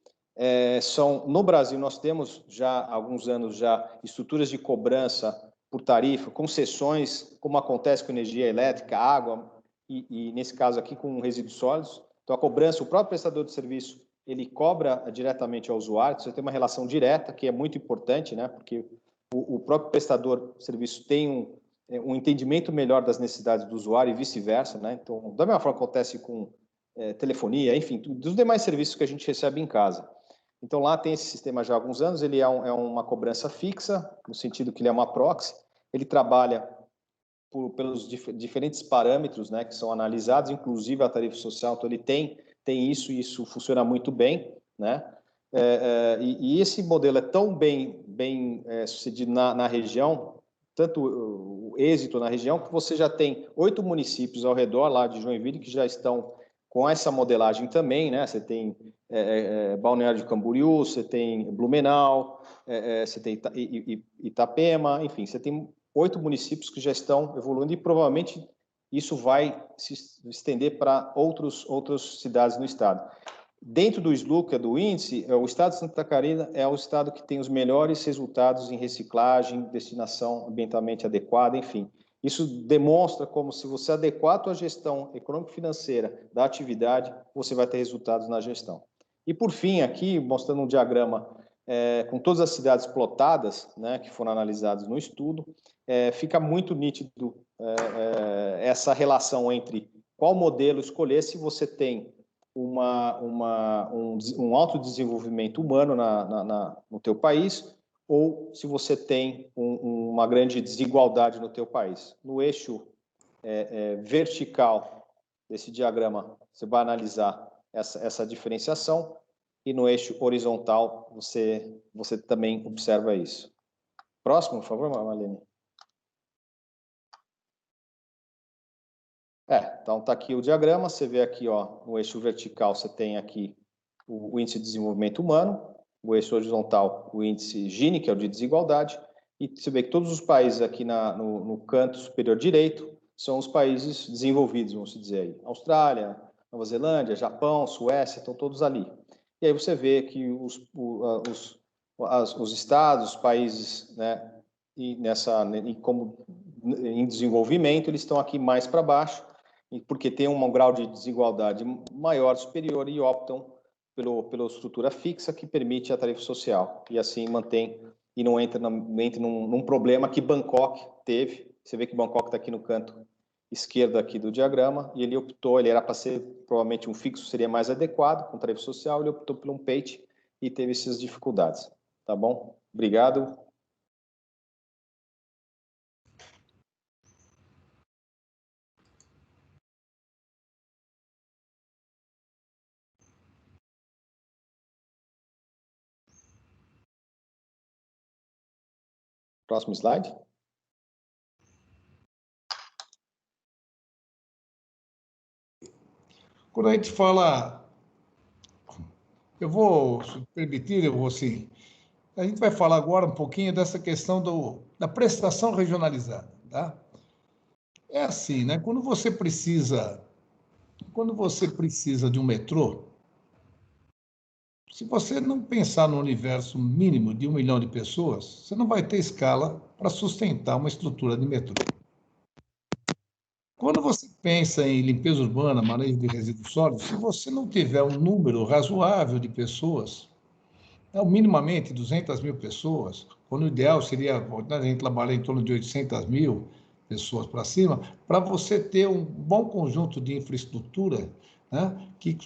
No Brasil, nós temos já há alguns anos estruturas de cobrança por tarifa, concessões, como acontece com energia elétrica, água e nesse caso aqui, com resíduos sólidos. Então, a cobrança, o próprio prestador de serviço, ele cobra diretamente ao usuário, você tem uma relação direta, que é muito importante, né? Porque o próprio prestador de serviço tem um entendimento melhor das necessidades do usuário e vice-versa, né? Então, da mesma forma que acontece com telefonia, enfim, dos demais serviços que a gente recebe em casa. Então, lá tem esse sistema já há alguns anos, ele é uma cobrança fixa, no sentido que ele é uma proxy, ele trabalha pelos diferentes parâmetros, né, que são analisados, inclusive a tarifa social, então ele tem isso, e isso funciona muito bem, né? E esse modelo é tão bem sucedido na região, tanto o êxito na região, que você já tem 8 municípios ao redor lá de Joinville que já estão com essa modelagem também, né? Você tem Balneário de Camboriú, você tem Blumenau, você tem Itapema, enfim, você tem 8 municípios que já estão evoluindo e provavelmente isso vai se estender para outras cidades no estado. Dentro do SLU, que é do índice, o estado de Santa Catarina é o estado que tem os melhores resultados em reciclagem, destinação ambientalmente adequada, enfim. Isso demonstra como, se você adequar a sua gestão econômico-financeira da atividade, você vai ter resultados na gestão. E, por fim, aqui, mostrando um diagrama com todas as cidades plotadas, né, que foram analisadas no estudo, fica muito nítido essa relação entre qual modelo escolher se você tem um alto desenvolvimento humano no teu país, ou se você tem uma grande desigualdade no teu país. No eixo vertical desse diagrama, você vai analisar essa diferenciação, e no eixo horizontal você também observa isso. Próximo, por favor, Marlene. Então está aqui o diagrama, você vê aqui, ó, no eixo vertical você tem aqui o índice de desenvolvimento humano, o eixo horizontal, o índice Gini, que é o de desigualdade, e você vê que todos os países aqui no canto superior direito são os países desenvolvidos, vamos dizer aí. Austrália, Nova Zelândia, Japão, Suécia, estão todos ali. E aí você vê que os estados, os países, né, em desenvolvimento, eles estão aqui mais para baixo, porque tem um grau de desigualdade maior, superior, e optam pela estrutura fixa que permite a tarifa social. E assim mantém, e não entra num problema que Bangkok teve. Você vê que Bangkok está aqui no canto esquerdo aqui do diagrama, e ele era para ser, provavelmente um fixo seria mais adequado, com tarifa social, ele optou por um PATE e teve essas dificuldades. Tá bom? Obrigado. Próximo slide. Quando a gente fala, se permitir, eu vou assim, a gente vai falar agora um pouquinho dessa questão da prestação regionalizada, tá? É assim, né? Quando você precisa de um metrô, se você não pensar no universo mínimo de 1 milhão de pessoas, você não vai ter escala para sustentar uma estrutura de metrô. Quando você pensa em limpeza urbana, manejo de resíduos sólidos, se você não tiver um número razoável de pessoas, minimamente 200 mil pessoas, quando o ideal seria, a gente trabalhar em torno de 800 mil pessoas para cima, para você ter um bom conjunto de infraestrutura, né, que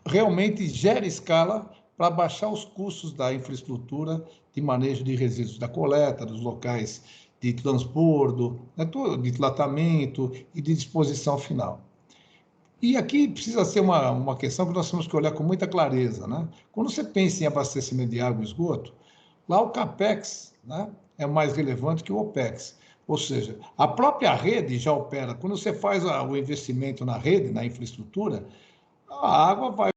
realmente gere escala para baixar os custos da infraestrutura de manejo de resíduos, da coleta, dos locais de transporte, de tratamento e de disposição final. E aqui precisa ser uma questão que nós temos que olhar com muita clareza, né? Quando você pensa em abastecimento de água e esgoto, lá o CAPEX, né, é mais relevante que o OPEX. Ou seja, a própria rede já opera. Quando você faz o investimento na rede, na infraestrutura, a água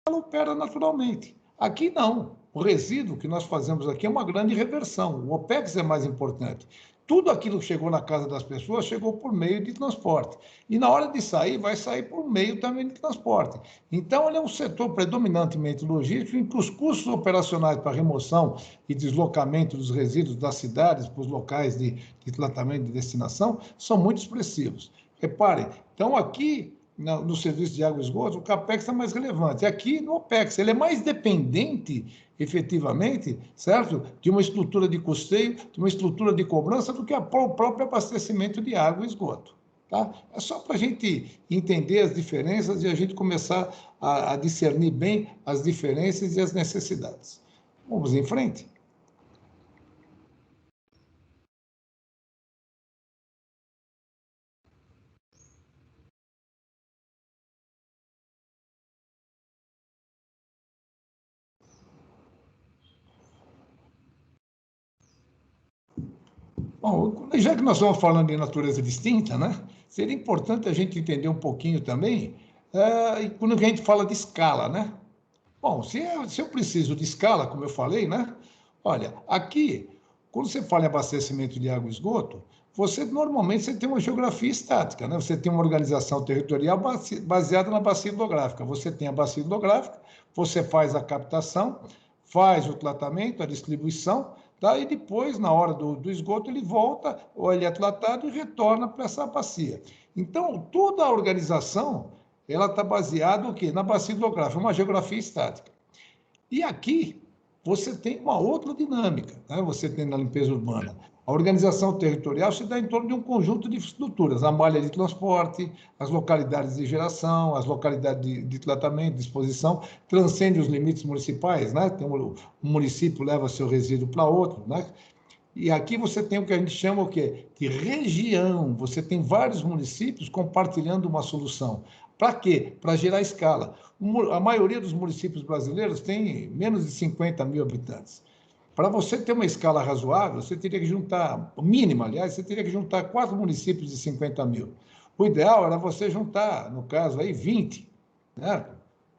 ela opera naturalmente. Aqui não. O resíduo que nós fazemos aqui é uma grande reversão. O OPEX é mais importante. Tudo aquilo que chegou na casa das pessoas chegou por meio de transporte. E na hora de sair, vai sair por meio também de transporte. Então, ele é um setor predominantemente logístico em que os custos operacionais para remoção e deslocamento dos resíduos das cidades para os locais de tratamento de destinação são muito expressivos. Reparem, então aqui no serviço de água e esgoto, o CAPEX é mais relevante. Aqui, no OPEX, ele é mais dependente, efetivamente, certo? De uma estrutura de custeio, de uma estrutura de cobrança, do que o próprio abastecimento de água e esgoto. Tá? É só para a gente entender as diferenças e a gente começar a discernir bem as diferenças e as necessidades. Vamos em frente? Bom, já que nós estamos falando de natureza distinta, né, seria importante a gente entender um pouquinho também, quando a gente fala de escala, né? Bom, se eu preciso de escala, como eu falei, né? Olha, aqui, quando você fala em abastecimento de água e esgoto, normalmente você tem uma geografia estática, né? Você tem uma organização territorial baseada na bacia hidrográfica. Você tem a bacia hidrográfica, você faz a captação, faz o tratamento, a distribuição, tá? E depois, na hora do esgoto, ele volta, ou ele é tratado e retorna para essa bacia. Então, toda a organização, ela está baseada o quê? Na bacia hidrográfica, uma geografia estática. E aqui, você tem uma outra dinâmica, né? Você tem na limpeza urbana. A organização territorial se dá em torno de um conjunto de estruturas, a malha de transporte, as localidades de geração, as localidades de tratamento, disposição, transcende os limites municipais, né? Tem um município leva seu resíduo para outro, né? E aqui você tem o que a gente chama o quê? De região. Você tem vários municípios compartilhando uma solução. Para quê? Para gerar escala. A maioria dos municípios brasileiros tem menos de 50 mil habitantes. Para você ter uma escala razoável, você teria que juntar, mínima, aliás, você teria que juntar 4 municípios de 50 mil. O ideal era você juntar, no caso aí, 20, né?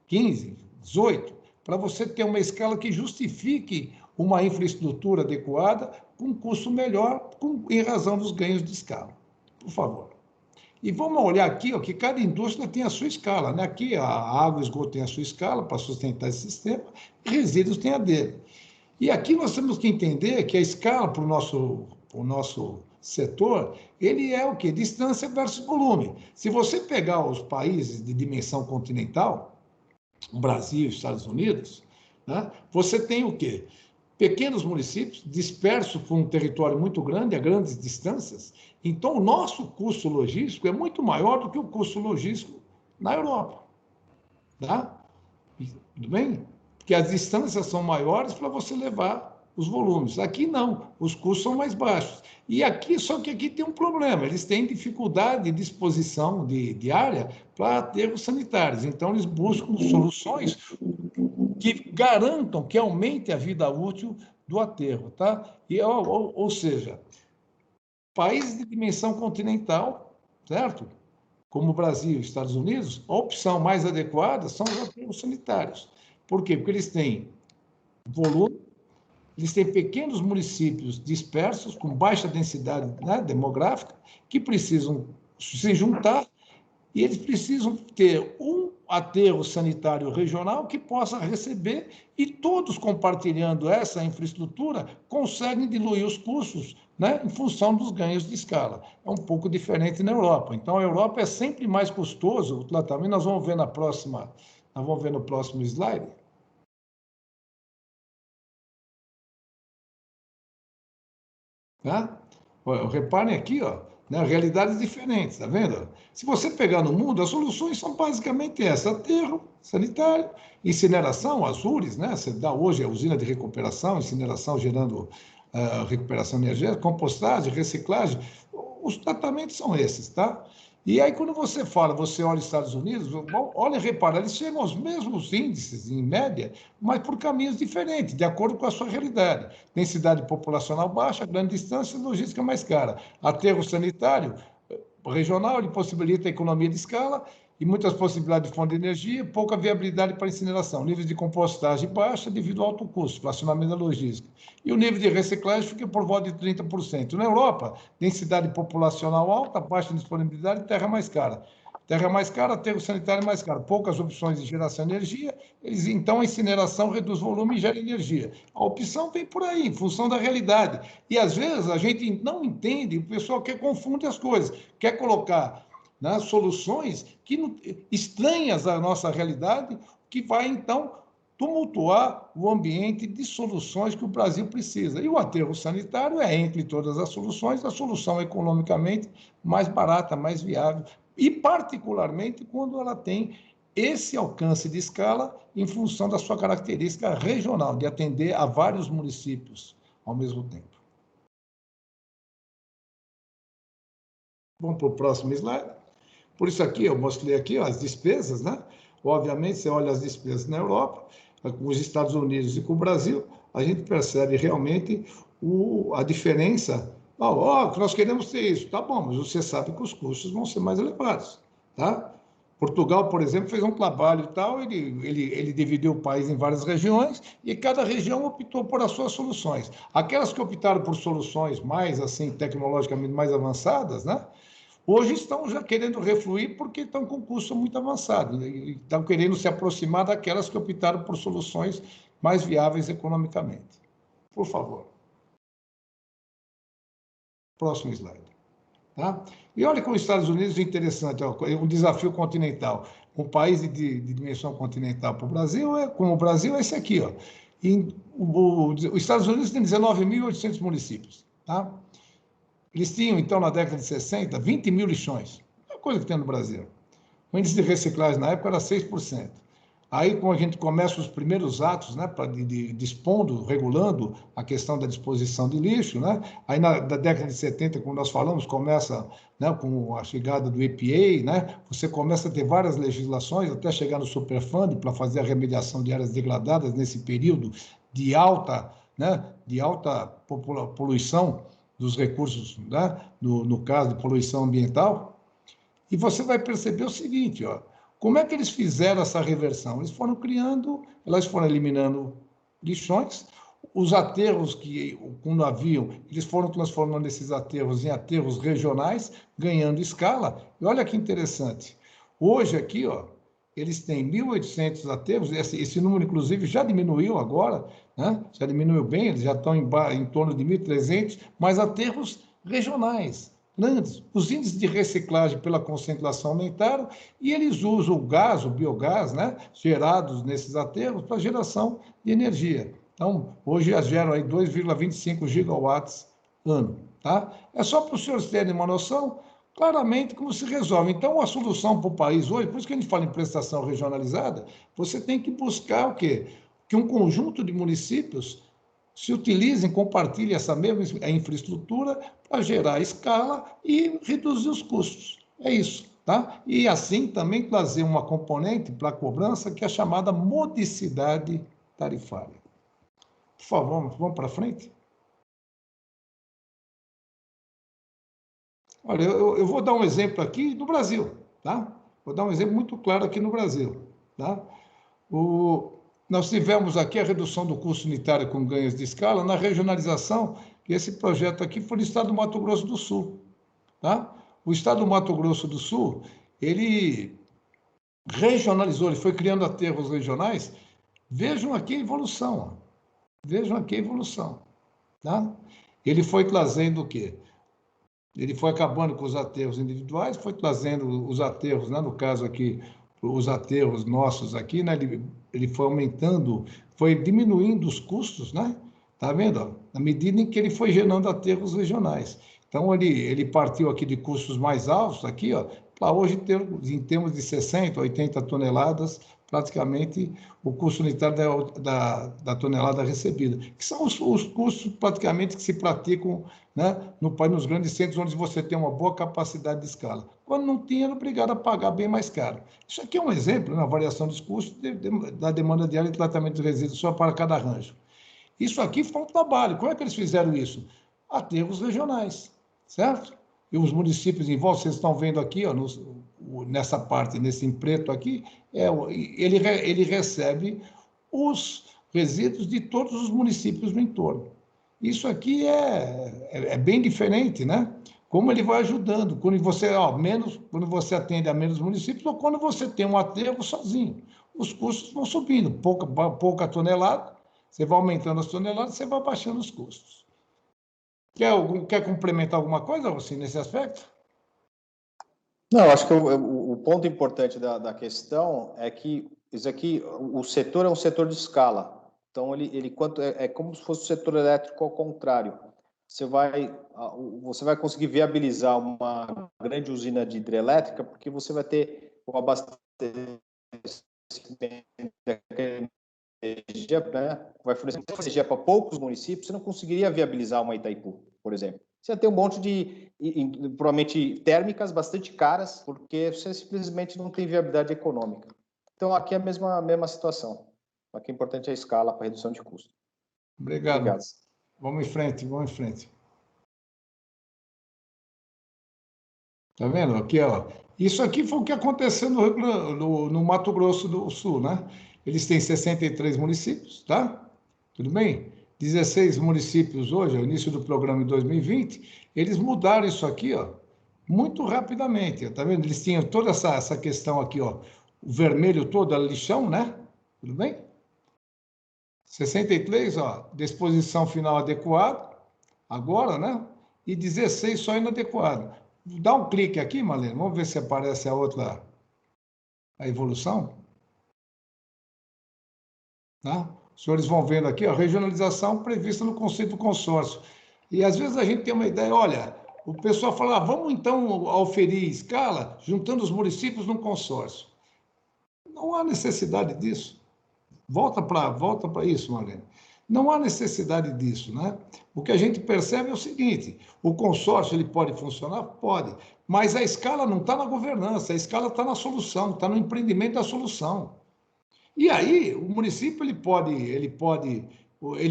15, 18, para você ter uma escala que justifique uma infraestrutura adequada com um custo melhor em razão dos ganhos de escala. Por favor. E vamos olhar aqui, ó, que cada indústria tem a sua escala, né? Aqui a água e esgoto tem a sua escala para sustentar esse sistema, e resíduos tem a dele. E aqui nós temos que entender que a escala para o nosso setor, ele é o quê? Distância versus volume. Se você pegar os países de dimensão continental, o Brasil, Estados Unidos, né, você tem o quê? Pequenos municípios dispersos por um território muito grande, a grandes distâncias. Então, o nosso custo logístico é muito maior do que o custo logístico na Europa. Tá? Tudo bem? Porque as distâncias são maiores para você levar os volumes. Aqui não, os custos são mais baixos. E aqui, só que aqui tem um problema, eles têm dificuldade de disposição de área para aterros sanitários. Então, eles buscam soluções que garantam que aumente a vida útil do aterro. Tá? Ou seja, países de dimensão continental, certo? Como o Brasil e Estados Unidos, a opção mais adequada são os aterros sanitários. Por quê? Porque eles têm volume, eles têm pequenos municípios dispersos, com baixa densidade, né, demográfica, que precisam se juntar, e eles precisam ter um aterro sanitário regional que possa receber, e todos compartilhando essa infraestrutura conseguem diluir os custos, né, em função dos ganhos de escala. É um pouco diferente na Europa. Então, a Europa é sempre mais custoso o tratamento. Nós vamos ver no próximo slide. Tá? Reparem aqui, ó, né, realidades diferentes, tá vendo? Se você pegar no mundo, as soluções são basicamente essas: aterro sanitário, incineração, as UREs, né? Você dá hoje a usina de recuperação, incineração gerando recuperação energética, compostagem, reciclagem. Os tratamentos são esses, tá? E aí, quando você olha os Estados Unidos, olha, repara, eles chegam aos mesmos índices, em média, mas por caminhos diferentes, de acordo com a sua realidade. Densidade populacional baixa, grande distância, logística mais cara. Aterro sanitário regional, ele possibilita a economia de escala e muitas possibilidades de fonte de energia, pouca viabilidade para incineração. Nível de compostagem baixa devido ao alto custo, fracionamento da logística. E o nível de reciclagem fica por volta de 30%. Na Europa, densidade populacional alta, baixa disponibilidade, terra mais cara. Terra mais cara, aterro sanitário mais caro. Poucas opções de geração de energia, então a incineração reduz volume e gera energia. A opção vem por aí, em função da realidade. E às vezes a gente não entende, o pessoal confunde as coisas, quer colocar, né, soluções estranhas à nossa realidade, que vai então tumultuar o ambiente de soluções que o Brasil precisa. E o aterro sanitário é, entre todas as soluções, a solução economicamente mais barata, mais viável, e particularmente quando ela tem esse alcance de escala em função da sua característica regional, de atender a vários municípios ao mesmo tempo. Vamos para o próximo slide. Por isso aqui, eu mostrei aqui as despesas, né? Obviamente, você olha as despesas na Europa, com os Estados Unidos e com o Brasil, a gente percebe realmente a diferença. Nós queremos ter isso. Tá bom, mas você sabe que os custos vão ser mais elevados, tá? Portugal, por exemplo, fez um trabalho e tal, ele dividiu o país em várias regiões e cada região optou por as suas soluções. Aquelas que optaram por soluções mais, assim, tecnologicamente mais avançadas, né? Hoje estão já querendo refluir porque estão com custo muito avançado e estão querendo se aproximar daquelas que optaram por soluções mais viáveis economicamente. Por favor. Próximo slide. Tá? E olha como os Estados Unidos é interessante, ó, um desafio continental. Um país de dimensão continental para o Brasil, como o Brasil, é esse aqui. Ó. Os Estados Unidos tem 19.800 municípios. Tá? Eles tinham, então, na década de 60, 20 mil lixões. É a coisa que tem no Brasil. O índice de reciclagem na época era 6%. Aí, quando a gente começa os primeiros atos, né, dispondo, regulando a questão da disposição de lixo, né? Aí, na década de 70, como nós falamos, começa, né, com a chegada do EPA, né? Você começa a ter várias legislações, até chegar no Superfund, para fazer a remediação de áreas degradadas nesse período de alta, né, poluição dos recursos, né, no caso de poluição ambiental. E você vai perceber o seguinte, ó, como é que eles fizeram essa reversão? Eles foram eliminando lixões, os aterros que, quando haviam, eles foram transformando esses aterros em aterros regionais, ganhando escala. E olha que interessante, hoje aqui, ó, eles têm 1.800 aterros, esse número, inclusive, já diminuiu agora, né? Já diminuiu bem, eles já estão em torno de 1.300, mas aterros regionais, grandes. Os índices de reciclagem pela concentração aumentaram e eles usam o gás, o biogás, né, gerados nesses aterros para geração de energia. Então, hoje já geram aí 2,25 gigawatts ano. Tá? É só para os senhores terem uma noção, claramente, como se resolve. Então, a solução para o país hoje, por isso que a gente fala em prestação regionalizada, você tem que buscar o quê? Que um conjunto de municípios se utilizem, compartilhem essa mesma infraestrutura para gerar escala e reduzir os custos. É isso, tá? E assim também trazer uma componente para a cobrança que é a chamada modicidade tarifária. Por favor, vamos para frente? Olha, eu vou dar um exemplo aqui do Brasil, tá? Vou dar um exemplo muito claro aqui no Brasil, tá? Nós tivemos aqui a redução do custo unitário com ganhos de escala na regionalização, que esse projeto aqui foi no estado do Mato Grosso do Sul, tá? O estado do Mato Grosso do Sul, ele regionalizou, ele foi criando aterros regionais. Vejam aqui a evolução, ó. Vejam aqui a evolução, tá? Ele foi trazendo o quê? Ele foi acabando com os aterros individuais, foi trazendo os aterros, né? No caso aqui, os aterros nossos aqui, né? Ele foi aumentando, foi diminuindo os custos, né? Tá vendo? Ó? Na medida em que ele foi gerando aterros regionais. Então, ele partiu aqui de custos mais altos, aqui, ó, para hoje ter, em termos de 60, 80 toneladas, praticamente o custo unitário da tonelada recebida, que são os custos praticamente que se praticam, né, nos grandes centros onde você tem uma boa capacidade de escala. Quando não tinha, era obrigado a pagar bem mais caro. Isso aqui é um exemplo na variação dos custos da demanda diária de tratamento de resíduos só para cada arranjo. Isso aqui foi um trabalho. Como é que eles fizeram isso? Aterros regionais, certo? E os municípios em volta, vocês estão vendo aqui, ó, nessa parte, nesse em preto aqui, ele recebe os resíduos de todos os municípios no entorno. Isso aqui é bem diferente, né? Como ele vai ajudando, quando quando você atende a menos municípios ou quando você tem um aterro sozinho. Os custos vão subindo, pouca tonelada, você vai aumentando as toneladas, você vai baixando os custos. Quer complementar alguma coisa, assim, nesse aspecto? Não, acho que o ponto importante da questão é que isso aqui, o setor é um setor de escala. Então, é como se fosse o setor elétrico ao contrário. Você vai conseguir viabilizar uma grande usina de hidrelétrica porque você vai ter o abastecimento de energia, né? Vai fornecer energia para poucos municípios. Você não conseguiria viabilizar uma Itaipu, por exemplo. Você ia ter um monte de, provavelmente, térmicas bastante caras, porque você simplesmente não tem viabilidade econômica. Então, aqui é a mesma situação. Aqui é importante a escala para redução de custo. Obrigado. Vamos em frente. Tá vendo? Aqui, ó. Isso aqui foi o que aconteceu no Mato Grosso do Sul, né? Eles têm 63 municípios, tá? Tudo bem? 16 municípios hoje, ao início do programa em 2020, eles mudaram isso aqui, ó, muito rapidamente, tá vendo? Eles tinham toda essa questão aqui, ó, o vermelho todo, a lixão, né? Tudo bem? 63, ó, disposição final adequada, agora, né? E 16 só inadequado. Dá um clique aqui, Marlene, vamos ver se aparece a evolução. Tá? Os senhores vão vendo aqui, a regionalização prevista no conceito do consórcio. E às vezes a gente tem uma ideia, olha, o pessoal fala, vamos então auferir escala, juntando os municípios num consórcio. Não há necessidade disso. Volta para isso, Marlene. Não há necessidade disso, né? O que a gente percebe é o seguinte: o consórcio ele pode funcionar? Pode, mas a escala não está na governança, a escala está na solução, está no empreendimento da solução. E aí o município ele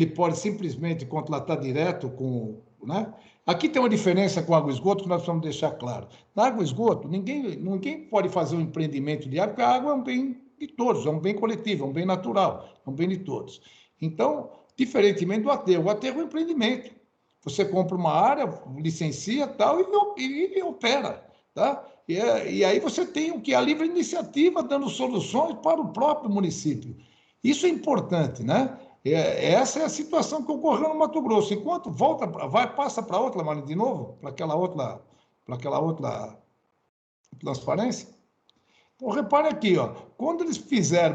pode simplesmente contratar direto com, né? Aqui tem uma diferença com água e esgoto que nós precisamos deixar claro. Na água e esgoto, ninguém pode fazer um empreendimento de água, porque a água é um bem de todos, é um bem coletivo, é um bem natural, é um bem de todos. Então, diferentemente do aterro, o aterro é um empreendimento. Você compra uma área, licencia tal e opera, tá? E aí você tem o que? A livre iniciativa dando soluções para o próprio município. Isso é importante, né? Essa é a situação que ocorreu no Mato Grosso. Enquanto passa para outra, Marlene, de novo, para aquela outra transparência. Então, repare aqui, ó, quando eles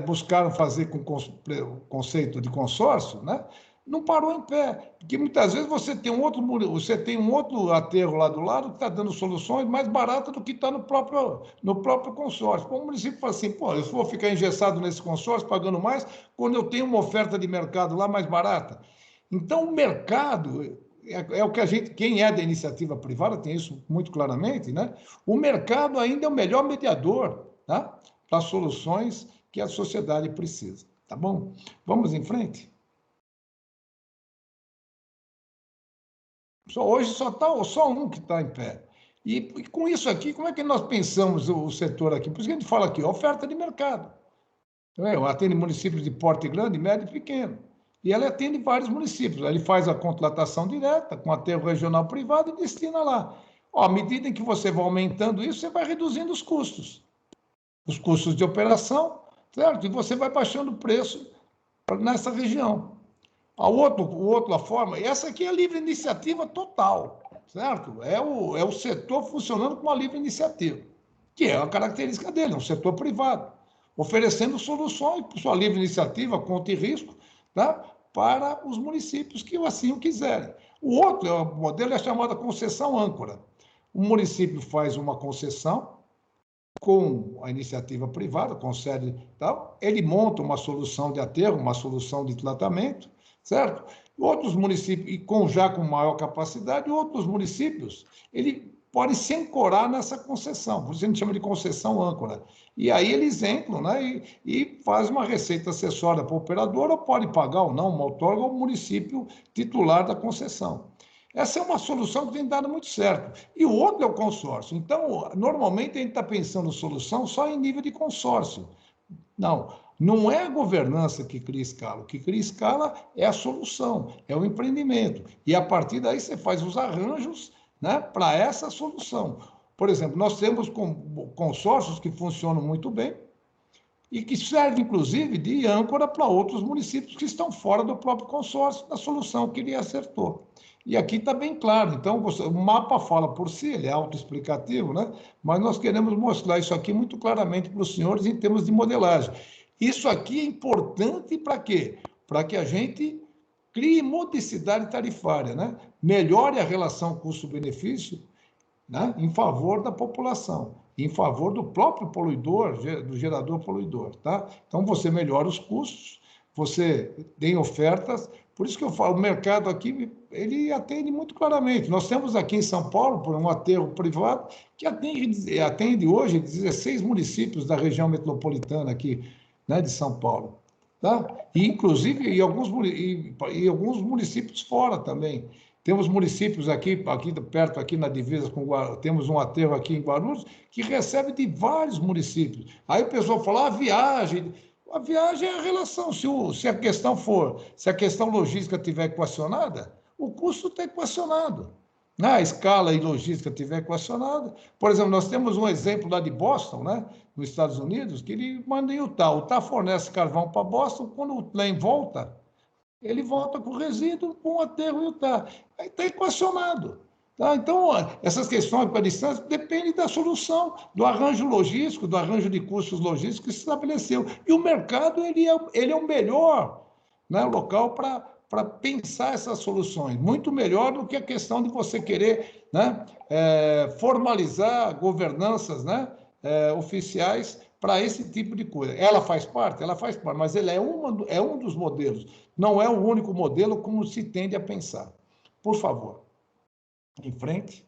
buscaram fazer com o conceito de consórcio, né, não parou em pé, porque muitas vezes você tem um outro aterro lá do lado que está dando soluções mais baratas do que está no próprio consórcio. Como o município fala assim, pô, eu vou ficar engessado nesse consórcio pagando mais quando eu tenho uma oferta de mercado lá mais barata. Então, o mercado é o que quem é da iniciativa privada tem isso muito claramente, né? O mercado ainda é o melhor mediador, tá? Para soluções que a sociedade precisa, tá bom? Vamos em frente? Hoje só um que está em pé. E com isso aqui, como é que nós pensamos o setor aqui? Por isso que a gente fala aqui, oferta de mercado. Atende municípios de porte grande, médio e pequeno. E ela atende vários municípios. Ele faz a contratação direta com aterro regional privado e destina lá. À medida em que você vai aumentando isso, você vai reduzindo os custos de operação, certo? E você vai baixando o preço nessa região. A outra forma, essa aqui é a livre iniciativa total, certo? É o setor funcionando com uma livre iniciativa, que é a característica dele, é um setor privado, oferecendo soluções por sua livre iniciativa, conta e risco, tá? Para os municípios que assim o quiserem. O outro modelo é chamado concessão âncora. O município faz uma concessão com a iniciativa privada, concede tal, ele monta uma solução de aterro, uma solução de tratamento, certo? Outros municípios, e já com maior capacidade, outros municípios, ele pode se ancorar nessa concessão, por isso a gente chama de concessão âncora. E aí eles entram, né, e faz uma receita acessória para o operador, ou pode pagar ou não uma outorga ao município titular da concessão. Essa é uma solução que tem dado muito certo. E o outro é o consórcio. Então, normalmente a gente está pensando solução só em nível de consórcio. Não é a governança que cria escala. O que cria escala é a solução, é o empreendimento. E a partir daí você faz os arranjos, né, para essa solução. Por exemplo, nós temos consórcios que funcionam muito bem e que servem, inclusive, de âncora para outros municípios que estão fora do próprio consórcio, da solução que ele acertou. E aqui está bem claro. Então, o mapa fala por si, ele é autoexplicativo, né? Mas nós queremos mostrar isso aqui muito claramente para os senhores em termos de modelagem. Isso aqui é importante para quê? Para que a gente crie modicidade tarifária, né? Melhore a relação custo-benefício, né? Em favor da população, em favor do próprio poluidor, do gerador poluidor, tá? Então, você melhora os custos, você tem ofertas. Por isso que eu falo, o mercado aqui, ele atende muito claramente. Nós temos aqui em São Paulo, por um aterro privado, que atende hoje 16 municípios da região metropolitana aqui, né, de São Paulo. Tá? E, inclusive, e alguns municípios fora também. Temos municípios aqui perto, aqui na divisa com Guarulhos, temos um aterro aqui em Guarulhos, que recebe de vários municípios. Aí o pessoal fala, a viagem é a relação. Se a questão logística estiver equacionada, o custo está equacionado. A escala e logística estiver equacionada. Por exemplo, nós temos um exemplo lá de Boston, né, nos Estados Unidos, que ele manda em Utah. O Utah fornece carvão para Boston, quando o trem volta, ele volta com resíduo com o aterro em Utah. Aí está equacionado. Tá? Então, essas questões para a distância dependem da solução, do arranjo logístico, do arranjo de custos logísticos que se estabeleceu. E o mercado ele é o melhor, né, local para pensar essas soluções, muito melhor do que a questão de você querer, né, formalizar governanças, né, oficiais para esse tipo de coisa. Ela faz parte? Ela faz parte, mas ele é um dos modelos. Não é o único modelo como se tende a pensar. Por favor, em frente.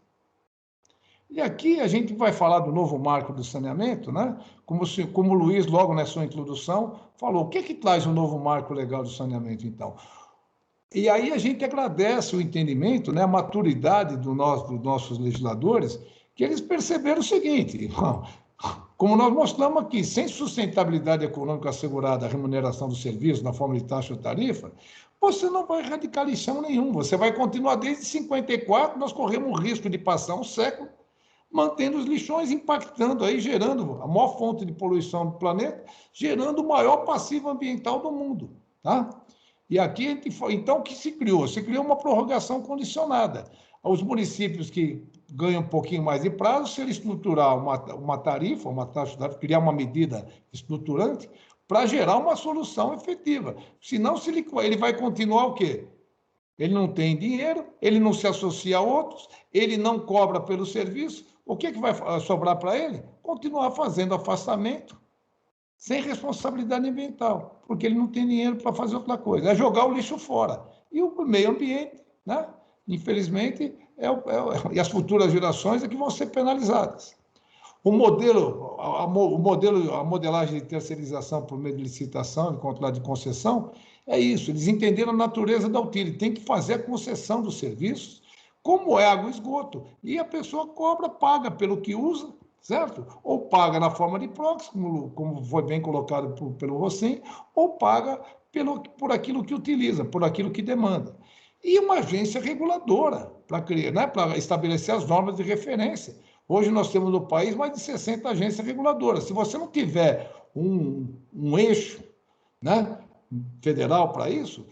E aqui a gente vai falar do novo marco do saneamento, né? Como o Luiz, logo na sua introdução, falou. O que traz o novo marco legal do saneamento, então? E aí a gente agradece o entendimento, né, a maturidade dos nossos legisladores, que eles perceberam o seguinte, como nós mostramos aqui, sem sustentabilidade econômica assegurada, a remuneração do serviço na forma de taxa ou tarifa, você não vai erradicar lixão nenhum, você vai continuar desde 54, nós corremos o risco de passar um século mantendo os lixões impactando aí, gerando a maior fonte de poluição do planeta, gerando o maior passivo ambiental do mundo, tá? E aqui, então, o que se criou? Se criou uma prorrogação condicionada. Os municípios que ganham um pouquinho mais de prazo, se ele estruturar uma tarifa, uma taxa, criar uma medida estruturante para gerar uma solução efetiva. Senão, ele vai continuar o quê? Ele não tem dinheiro, ele não se associa a outros, ele não cobra pelo serviço. O que vai sobrar para ele? Continuar fazendo afastamento, sem responsabilidade ambiental, porque ele não tem dinheiro para fazer outra coisa. É jogar o lixo fora. E o meio ambiente, né? Infelizmente, e as futuras gerações é que vão ser penalizadas. A modelagem de terceirização por meio de licitação e contrato de concessão é isso. Eles entenderam a natureza da utilidade. Tem que fazer a concessão dos serviços, como é água e esgoto. E a pessoa cobra, paga pelo que usa, certo? Ou paga na forma de proxy, como foi bem colocado pelo Rossim, ou paga por aquilo que utiliza, por aquilo que demanda. E uma agência reguladora para criar, né, para estabelecer as normas de referência. Hoje nós temos no país mais de 60 agências reguladoras. Se você não tiver um eixo, né, federal para isso,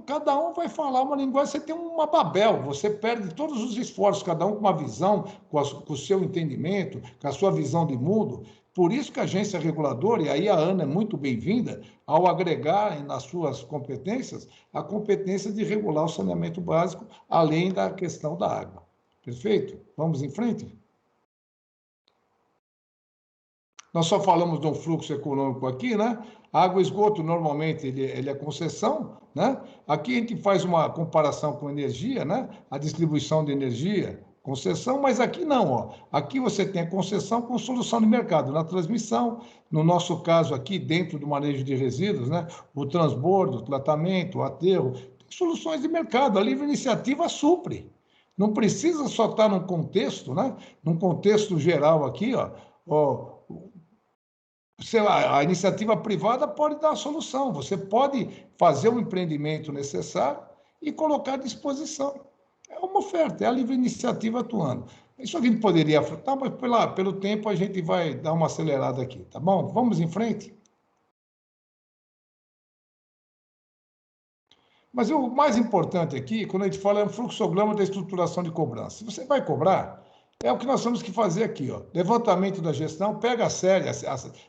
cada um vai falar uma linguagem, você tem uma Babel, você perde todos os esforços, cada um com uma visão, com o seu entendimento, com a sua visão de mundo. Por isso que a agência reguladora, e aí a Ana é muito bem-vinda, ao agregar nas suas competências a competência de regular o saneamento básico, além da questão da água. Perfeito? Vamos em frente? Nós só falamos de um fluxo econômico aqui, né? Água e esgoto, normalmente, ele é concessão, né? Aqui a gente faz uma comparação com energia, né? A distribuição de energia, concessão, mas aqui não, ó. Aqui você tem a concessão com solução de mercado, na transmissão, no nosso caso aqui, dentro do manejo de resíduos, né? O transbordo, o tratamento, o aterro, tem soluções de mercado, a livre iniciativa supre. Não precisa só estar num contexto, né? Num contexto geral aqui, ó, sei lá, a iniciativa privada pode dar a solução. Você pode fazer o empreendimento necessário e colocar à disposição. É uma oferta, é a livre iniciativa atuando. Isso a gente poderia... Tá, mas pelo tempo a gente vai dar uma acelerada aqui, tá bom? Vamos em frente? Mas o mais importante aqui, quando a gente fala, é um fluxograma da estruturação de cobrança. Se você vai cobrar... É o que nós temos que fazer aqui, ó. Levantamento da gestão, pega a sério,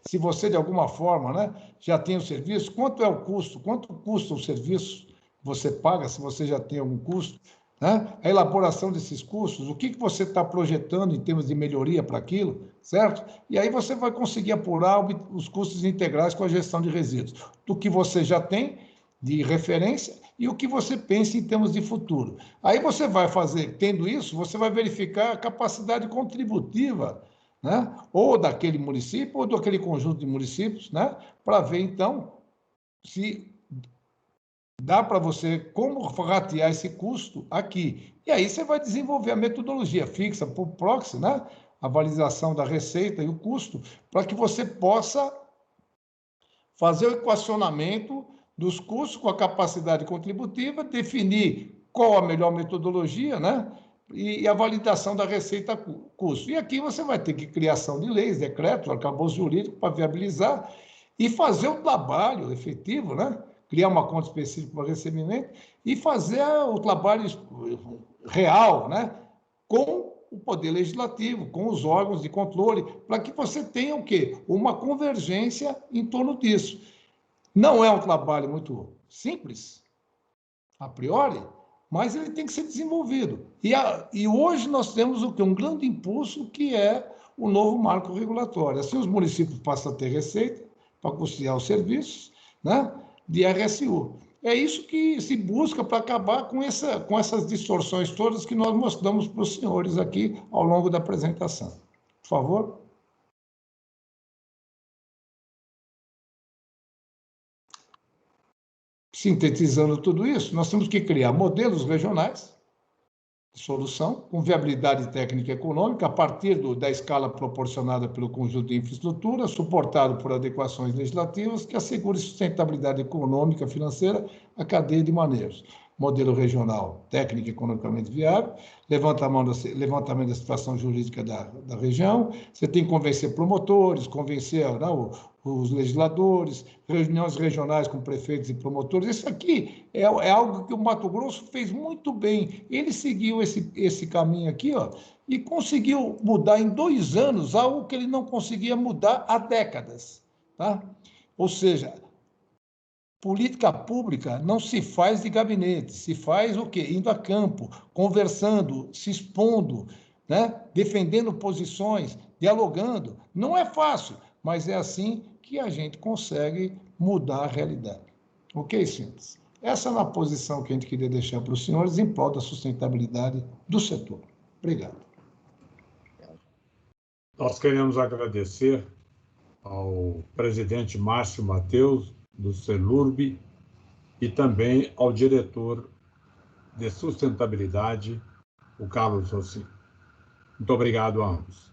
se você de alguma forma, né, já tem o serviço, quanto é o custo, quanto custa o serviço que você paga, se você já tem algum custo, né? A elaboração desses custos, o que você está projetando em termos de melhoria para aquilo, certo? E aí você vai conseguir apurar os custos integrais com a gestão de resíduos, do que você já tem de referência e o que você pensa em termos de futuro. Aí você vai fazer, tendo isso, você vai verificar a capacidade contributiva, né? Ou daquele município, ou daquele conjunto de municípios, né? Para ver, então, se dá para você como ratear esse custo aqui. E aí você vai desenvolver a metodologia fixa por proxy, né? A validação da receita e o custo, para que você possa fazer o equacionamento dos custos com a capacidade contributiva, definir qual a melhor metodologia, né? E a validação da receita custo. E aqui você vai ter que criação de leis, decretos, arcabouço jurídico para viabilizar e fazer o trabalho efetivo, né? Criar uma conta específica para recebimento e fazer o trabalho real, né? Com o poder legislativo, com os órgãos de controle, para que você tenha o quê? Uma convergência em torno disso. Não é um trabalho muito simples, a priori, mas ele tem que ser desenvolvido. E hoje nós temos o quê? Um grande impulso que é o novo marco regulatório. Assim, os municípios passam a ter receita para custear os serviços, né, de RSU. É isso que se busca para acabar com essas distorções todas que nós mostramos para os senhores aqui ao longo da apresentação. Por favor. Sintetizando tudo isso, nós temos que criar modelos regionais de solução com viabilidade técnica e econômica a partir da escala proporcionada pelo conjunto de infraestrutura, suportado por adequações legislativas que assegurem sustentabilidade econômica e financeira à cadeia de manejos. Modelo regional técnico e economicamente viável, levantamento da situação jurídica da região, você tem que convencer promotores, convencer os legisladores, reuniões regionais com prefeitos e promotores. Isso aqui é algo que o Mato Grosso fez muito bem. Ele seguiu esse caminho aqui, ó, e conseguiu mudar em 2 anos algo que ele não conseguia mudar há décadas. Tá? Ou seja, política pública não se faz de gabinete, se faz o quê? Indo a campo, conversando, se expondo, né? Defendendo posições, dialogando. Não é fácil, mas é assim que a gente consegue mudar a realidade. Ok, senhores? Essa é uma posição que a gente queria deixar para os senhores em prol da sustentabilidade do setor. Obrigado. Nós queremos agradecer ao presidente Márcio Mateus, do CELURB, e também ao diretor de sustentabilidade, o Carlos Rossi. Muito obrigado a ambos.